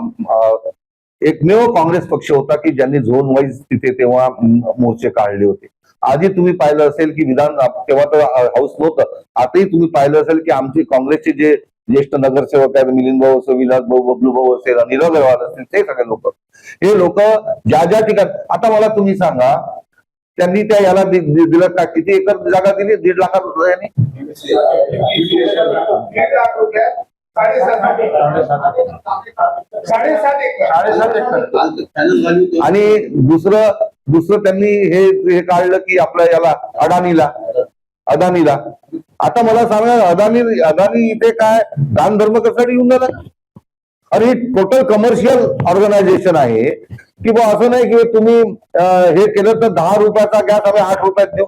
एकमेव काँग्रेस पक्ष होता की ज्यांनी झोन वाईज तिथे तेव्हा मोर्चे काढले होते. आधी तुम्ही पाहिलं असेल की विधान, तेव्हा तर हाऊस नव्हतं, आताही तुम्ही पाहिलं असेल की आमचे काँग्रेसचे जे ज्येष्ठ नगरसेवक आहेत, मिलिंद भाऊ असो, विलास भाऊ, बबलू भाऊ असेल, अनिल अग्रवाल असतील, ते सगळे लोक, हे लोक ज्या ज्या ठिकाणी, आता मला तुम्ही सांगा त्यांनी त्या याला दिलं का? किती एकर जागा दिली? 1.5 लाख रुपयांनी.
1.5 लाख रुपये, 7.5 एकर.
आणि दुसरं त्यांनी हे काढलं की आपल्या याला अदानीला. आता मला सांगा, अदानी इथे काय दान धर्म कशासाठी येऊन झाला? अरे टोटल कमर्शियल ऑर्गनायझेशन आहे की बा असं नाही की तुम्ही हे केलं तर 10 रुपयाचा गॅस आम्ही 8 रुपयात देऊ.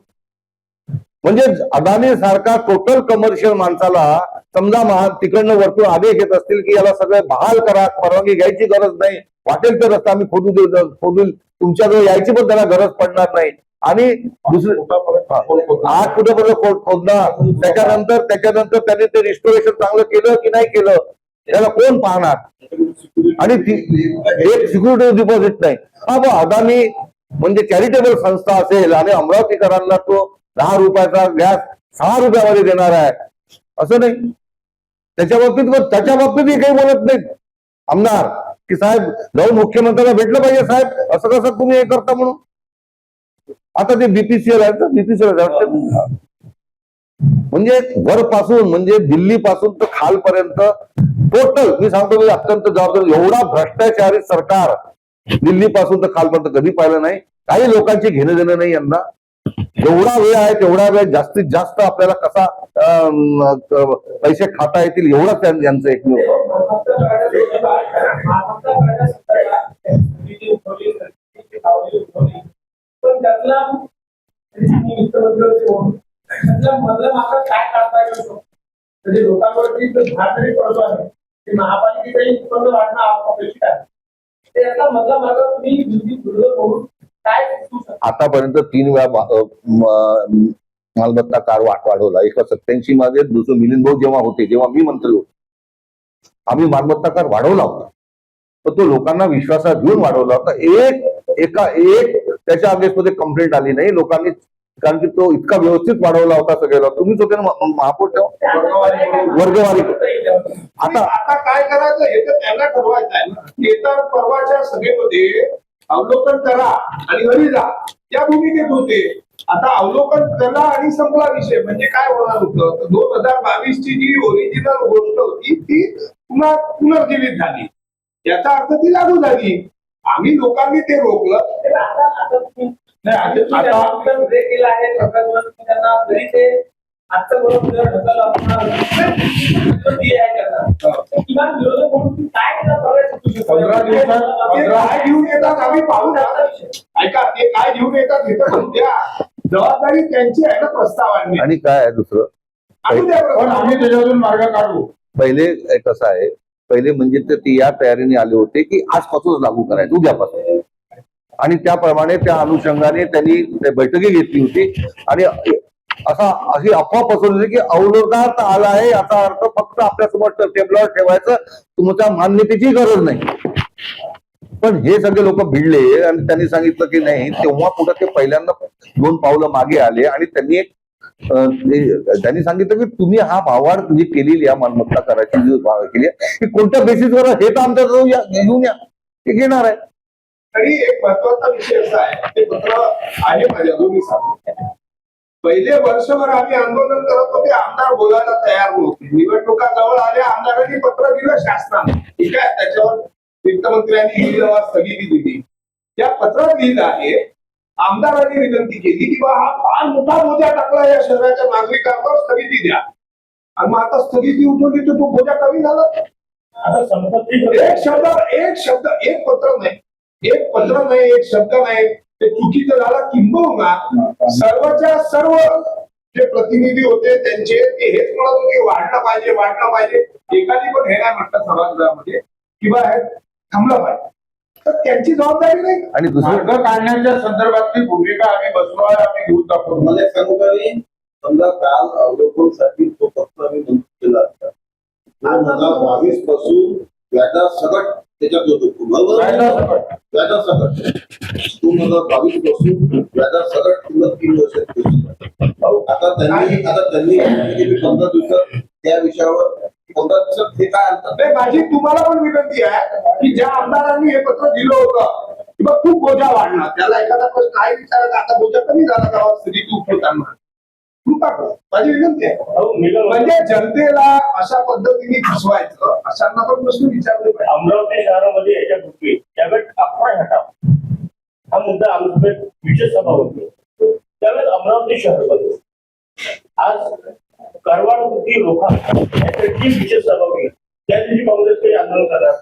म्हणजे अदानी सारखा टोटल कमर्शियल माणसाला समजा तिकडनं वरतून आदेश येत असतील की याला सगळं बहाल करा, परवानगी घ्यायची गरज नाही, वाटेल तर रस्ता आम्ही खोदून तुमच्याजवळ यायची पण त्याला गरज पडणार नाही. आणि दुसरं 8 फुटापर्यंत खोदणार. त्याच्यानंतर त्यांनी ते रिस्टोरेशन चांगलं केलं की नाही केलं त्याला कोण पाहणार? आणि एक सिक्युरिटी डिपॉझिट नाही. हा बा अदानी म्हणजे चॅरिटेबल संस्था असेल आणि अमरावतीकरांना तो 10 रुपयाचा गॅस 6 रुपयामध्ये देणार आहे असं नाही. त्याच्या बाबतीत काही बोलत नाहीत आमदार की साहेब जाऊन मुख्यमंत्र्यांना भेटलं पाहिजे, साहेब असं कसं तुम्ही हे करता म्हणून. आता ते BPCL आहे, BPCL म्हणजे वरपासून म्हणजे दिल्ली पासून तर खालपर्यंत टोटल मी सांगतो मी अत्यंत जबाबदार. एवढा भ्रष्टाचारी सरकार दिल्ली पासून तर खालपर्यंत कधी पाहिलं नाही. काही लोकांचे घेणं देणं नाही यांना. जेवढा वेळ आहे तेवढा वेळ जास्तीत जास्त आपल्याला कसा पैसे खाता येतील एवढंच यांचं एकमेव.
पण त्यातला मधलं मात्र काय काढता येईल म्हणजे लोकांवरती भार तरी पडतो आहे ते महापालिकेचाही उत्पन्न वाढणं अपेक्षित आहे. ते यातला मधला मार्ग तुम्ही विरोध करून काय करू शकता?
आतापर्यंत 3 वेळा मालमत्ता कर वाढवला. 1987 मध्ये दुसरं मिलिंद भाऊ जेव्हा होते, जेव्हा मी मंत्री होतो, आम्ही मालमत्ता कर वाढवला होता. तर तो लोकांना विश्वासात घेऊन वाढवला होता. एक त्याच्या अगेन्स्टमध्ये कंप्लेंट आली नाही लोकांनी, कारण की तो इतका व्यवस्थित वाढवला होता सगळ्याला. तुम्हीच होते ना महापौर तेव्हा, वर्गवारी.
आता काय करायचं हे तर त्यांना ठरवायचं आहे ना. येत्या परवाच्या सभेमध्ये अवलोकन करा आणि घरी जा या भूमिकेत होते. आता अवलोकन करा आणि संपला विषय. म्हणजे काय होणार होतं, 2022 ची जी ओरिजिनल गोष्ट होती ती पुन्हा पुनर्जीवित झाली. याचा अर्थ ती लागू झाली. आम्ही लोकांनी ते रोखलं.
आता ब्रेक केला आहे त्यांना जरी ते आजचं बरोबर किमान विरोधक म्हणून काय
15 दिवसात ते काय घेऊन येतात आम्ही पाहू. ऐका ते काय घेऊन येतात हे तर द्या. जबाबदारी त्यांची आहे ना प्रस्ताव आणणे.
आणि काय आहे दुसरं,
आम्ही त्याच्यातून मार्ग काढू.
पहिले कसं आहे, पहिले म्हणजे ते या तयारीने आले होते की आजपासूनच लागू करायचं, उद्यापासून. आणि त्याप्रमाणे त्या अनुषंगाने त्यांनी बैठकी घेतली होती आणि अशी अफवा पसरवली की अवलोकनात आला आहे याचा अर्थ फक्त आपल्यासमोर टेबलावर ठेवायचं, तुमच्या मान्यतेची गरज नाही. पण हे सगळे लोक भिडले आणि त्यांनी सांगितलं की नाही. तेव्हा पुढे ते पहिल्यांदा 2 पावलं मागे आले आणि त्यांनी सांगितलं की तुम्ही हा भाववाढ जी केलेली आहे मालमत्ता करायची जी भाव केली आहे ही कोणत्या बेसिसवर, हे तर आमच्या घेऊन या, ते घेणार आहे.
आणि एक महत्वाचा विषय असा आहे, ते पत्र आहे माझ्या दोन्ही सांगतो. पहिले वर्षभर आम्ही आंदोलन करत होते, आमदार बोलायला तयार नव्हते. निवडणुका जवळ आल्या, आमदारांनी पत्र दिलं शासनाने, ठीक आहे, त्याच्यावर वित्तमंत्र्यांनी लिहिलं, स्थगिती दिली. त्या पत्रात लिहिलं आहे, आमदारांनी विनंती केली की बा हा फार मोठा बोजा टाकला या शहराच्या नागरिकांवर, स्थगिती द्या. आणि मग आता स्थगिती उठवली तर तो बोजा कमी झाला.
आता संपत्ती
एक पत्र नाही, एक शब्द नाही, ते चुकीचं झालं. किंबहुना सर्वच्या सर्व जे प्रतिनिधी होते त्यांचे ते हेच म्हणत होते वाढलं पाहिजे. एकाने पण हे नाही म्हटलं सभागृहामध्ये किंवा हे थांबलं पाहिजे. तर त्यांची जबाबदारी नाही.
आणि दुसरं
मार्ग काढण्याच्या संदर्भातली भूमिका आम्ही बसवायला आम्ही घेऊन दाखवतो.
मला एक सांगू का मी, समजा काल अवलोकनसाठी तो पत्र आम्ही मंजूर केला होता. 2022 पासून व्याजासकट त्याच्यात होतो, बरोबर? व्याजासकट 2022 पासून व्याजासकट किंमत 3 वर्षात पोहोचली. आता त्यांनी 15 दिवसात त्या विषयावर 15 दिवसात हे काय आणतात.
नाही, माझी तुम्हाला पण विनंती आहे की ज्या आमदारांनी हे पत्र दिलं होतं किंवा खूप बोजा वाढला, त्याला एखादा प्रश्न काय विचारायचा, आता बोजा कमी झाला गावात स्थिती उठवताना कृपा करा, माझी विनंती आहे. म्हणजे जनतेला अशा पद्धतीने फसवायचं, अशांना पण प्रश्न विचारले पाहिजे.
अमरावती शहरामध्ये याच्या पूर्वी त्यावेळेस अकरा हटाव हा मुद्दा आमच्या विशेष सभा होती. त्यावेळेस अमरावती शहरामध्ये आज करवाणपुरती लोका यासाठी विशेष सभा होती. त्या दिवशी काँग्रेसचे आंदोलन करणार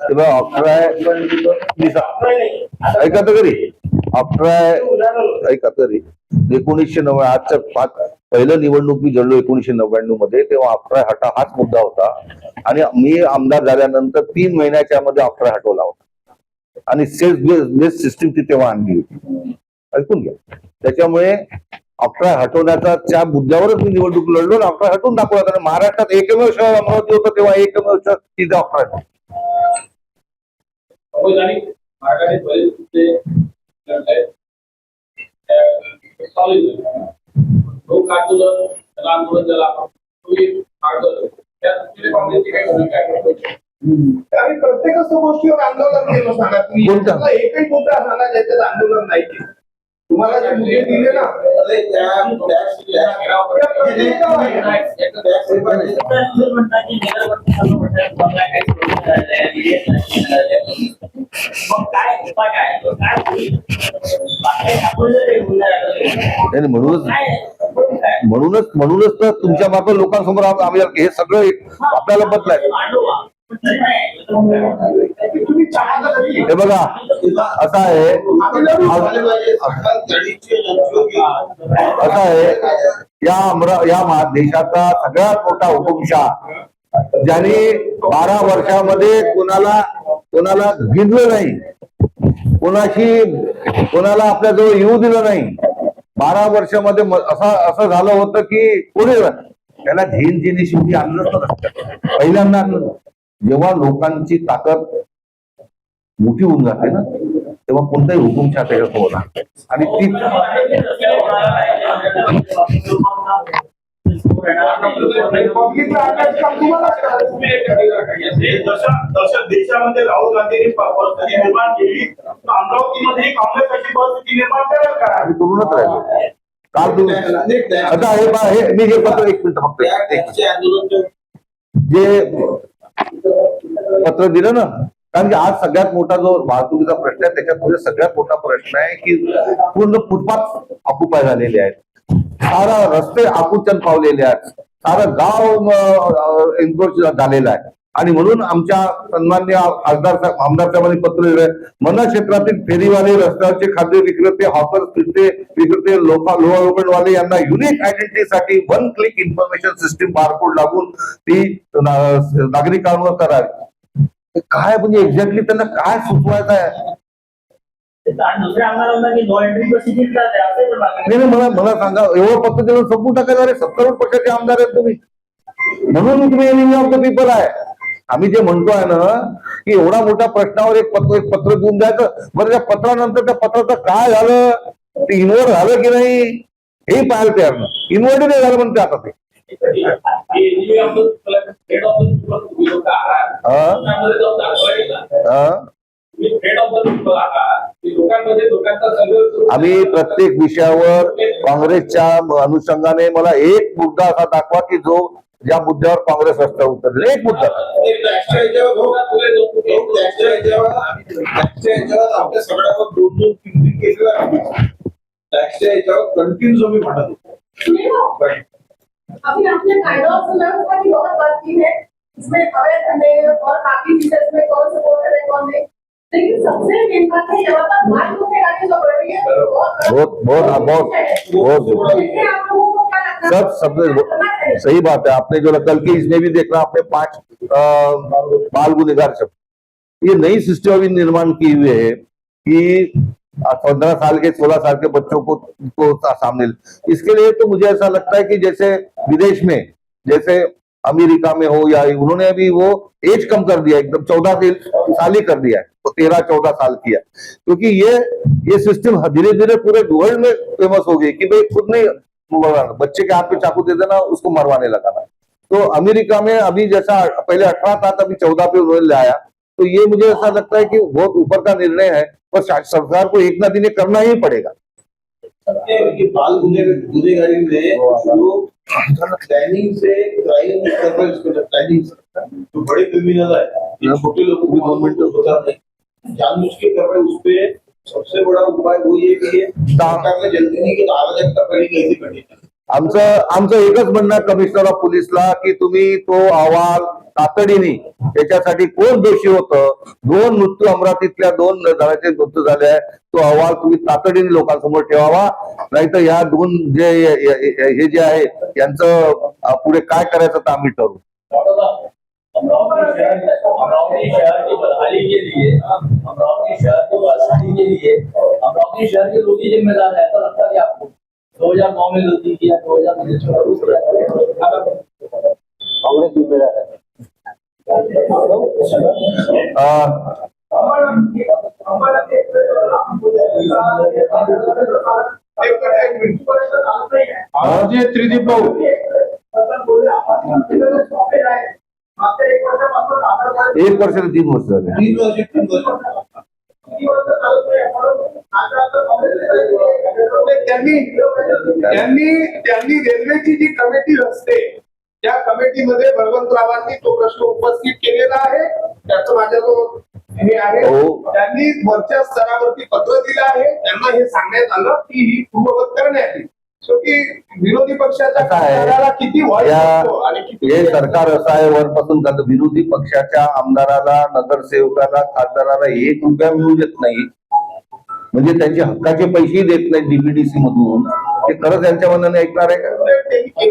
ऐका तरी 1990 आजच्या पहिलं निवडणूक मी जळलो 1999 मध्ये, तेव्हा 11 हटा हाच मुद्दा होता. आणि मी आमदार झाल्यानंतर 3 महिन्याच्या मध्ये 11 हटवला होता आणि सेल्फ बेस्ड सिस्टीम ती तेव्हा आणली होती. ऐकून घ्या. त्याच्यामुळे 11 हटवण्याचा त्या मुद्द्यावरच मी निवडणूक लढलो आणि 11 हटवून दाखवला. कारण महाराष्ट्रात एकमेव शहर अमरावती होतं तेव्हा, एकमेव शहर तिथे 11
मार्गाने बरेच तुमचे लोक आंदोलन, आंदोलन ज्याला आपण त्या दृष्टीने काँग्रेसची काही भूमिका आहे?
आम्ही प्रत्येकच गोष्टीवर आंदोलन केलं. सांगा तुम्ही
कोणतं?
मला एकही मुद्दा सांगा ज्याच्यात आंदोलन नाही केलं. तुम्हाला जे मुद्दे दिले ना,
म्हणूनच तर तुमच्या मार्फत लोकांसमोर आम्ही हे सगळं आपल्याला बदलाय.
तुम्ही चाहता तरी
हे बघा, असं आहे या देशाचा सगळ्यात मोठा हुकुमशाह, ज्यांनी 12 वर्षामध्ये कोणाला गिजलं नाही, कोणाला आपल्या जवळ येऊ दिलं नाही. 12 वर्षामध्ये असं झालं होतं की कोणी त्याला झेन शेवटी आणलं नसतं. पहिल्यांदा जेव्हा लोकांची ताकद मोठी होऊन जाते ना, तेव्हा कोणताही हुकुमशाह त्याच्यात होणार. आणि ती
पब्लिकला अभ्यासक्रम तुम्हालाच करायचा.
जशा देशामध्ये राहुल गांधींनी परिस्थिती निर्माण केली, तर अमरावतीमध्ये काँग्रेस अशी परिस्थिती निर्माण करायला काय?
आम्ही करूनच राहिलो. काल तुम्ही आता मी हे पत्र एक मिनिट फक्त जे पत्र दिलं ना, कारण की आज सगळ्यात मोठा जो वाहतुकीचा प्रश्न आहे, त्याच्यात सगळ्यात मोठा प्रश्न आहे की पूर्ण फुटपाथ ऑक्युपाय झालेले आहेत, सारा रस्ते आकुंचन पावलेले आहेत, सारं गाव एन्क्रोच झालेलं आहे. आणि म्हणून आमच्या सन्मान्य आमदार साहेबांनी पत्र दिलंय, मन क्षेत्रातील फेरीवाले, रस्त्यावरचे खाद्य विक्रेते, हॉकर्स विक्रेते, लोकलवाले यांना युनिक आयडेंटिटीसाठी 1 क्लिक इन्फॉर्मेशन सिस्टीम बारकोड लागून ती नागरिकांवर करावी. काय म्हणजे एक्झॅक्टली त्यांना काय सुचवायचं आहे?
दुसऱ्या आमदारांना की नो एंट्री प्रोसिजर
नाही, मला सांगा, एवढं पत्र दिलं संपून टाकायचं? अरे 70 पक्षाचे आमदार आहेत तुम्ही, म्हणून तुम्ही एनिमी ऑफ द पीपल आहे. आम्ही जे म्हणतोय ना की एवढा मोठ्या प्रश्नावर एक पत्र देऊन द्यायचं. बरं, त्या पत्रानंतर त्या पत्राचं काय झालं, ते इन्व्हर्ट झालं की नाही हे पाहायला तयार ना. इन्व्हर्ट नाही झालं म्हणते आता ते.
तुम्ही हेड ऑफ द पीपल आहात की लोकांमध्ये लोकांचा संघर्ष
आम्ही प्रत्येक विषयावर काँग्रेसच्या अनुषंगाने मला एक मुद्दा असा दाखवा की जो ज्या मुद्द्यावर काँग्रेस रस्त्यावर उतरले, एक मुद्दा.
टॅक्सच्या याच्यावर आपल्या सगळ्यावर 2-2, 3-3 केसेस आहे. टॅक्सच्या याच्यावर कंटिन्यू मी म्हणत होतो.
अभी आपने कायदा और सुव्यवस्था की बहुत बात की है, इसमें अवैध धंधे और बाकी चीजें में कौन सपोर्टर है कौन नहीं, लेकिन सबसे मेन बात है यहाँ पर माल को आगे जो बढ़ रही है
बहुत
इससे आप लोगों को क्या लगता है?
सब
करना चाहिए।
सही बात है. आपने जो कल की इसमें भी देखा, आपने 5 बाल गुनहगार शब्द, ये नई सिस्टम अभी निर्माण की हुई है कि 15 साल के 16 साल के बच्चों को सामने. इसके लिए तो मुझे ऐसा लगता है कि जैसे विदेश में, जैसे अमेरिका में हो, या उन्होंने अभी वो एज कम कर दिया, एकदम 14 साल ही कर दिया है, तो 13-14 साल किया. क्योंकि ये सिस्टम धीरे धीरे पूरे वर्ल्ड में फेमस हो गई कि भाई खुद नहीं मरवाना, बच्चे के हाथ पे चाकू दे देना, उसको मरवाने लगाना. तो अमेरिका में अभी जैसा पहले 18 था, अभी 14 पे उन्होंने लाया. तो ये मुझे ऐसा लगता है कि बहुत ऊपर का निर्णय है, पर सरकार को एक ना दिन ये करना ही पड़ेगा.
बाल गुनेगारी में जो प्लानिंग से क्राइम कर रहे हैं, उसको प्लानिंग जो बड़े क्रिमिनल है, ये छोटे लोगों को गवर्नमेंट होता नहीं, जानबूझ के कर रहे हैं. उस पे सबसे बड़ा उपाय वो ये कि सरकार ने जल्दी नहीं की आवश्यकता पड़ी कैसे घटी.
आमचं एकच म्हणणं आहे कमिशनर ऑफ पोलीसला की तुम्ही तो अहवाल तातडीने, त्याच्यासाठी कोण दोषी होतं, 2 मृत्यू अमरावतीतल्या 2 जणांचे मृत्यू झाले आहे, तो अहवाल तुम्ही तातडीने लोकांसमोर ठेवावा. नाहीतर या 2 हे जे आहे यांचं पुढे काय करायचं तर आम्ही ठरवू.
अमरावती शहर की बदहाली के लिए, अमरावती शहर को बदहाली के लिए अमरावती शहर के लोग ही जिम्मेदार है, ऐसा लगता है कि आपको 2009 में गलती किया, 2019 में गलती किया, कांग्रेस जिम्मेदार है.
जे त्रिदीप भाऊ,
एक वर्ष ते 3 वर्ष झाले.
3 वर्ष
त्यांनी रेल्वेची जी कमिटी असते, त्या कमिटीमध्ये बळवंतरावांनी तो प्रश्न उपस्थित केलेला आहे. त्याचं माझ्याजवळ हे आहे.
हो.
त्यांनी वरच्या स्तरावरती पत्र दिलं आहे. त्यांना हे सांगण्यात आलं की ही पूर्ववत करण्यात येईल. शेवटी विरोधी पक्षाच्या
काय आहे?
खासदाराला किती व्हॉइस असतो आणि किती
हे सरकार असं आहे वरपासून का विरोधी पक्षाच्या आमदाराला, नगरसेवकाला, खासदाराला 1 रुपया मिळू देत नाही, म्हणजे त्यांचे हक्काचे पैसेही देत नाही डीपीडीसी मधून. ते खरंच यांच्या मनाने ऐकणार आहे का?
त्यांनी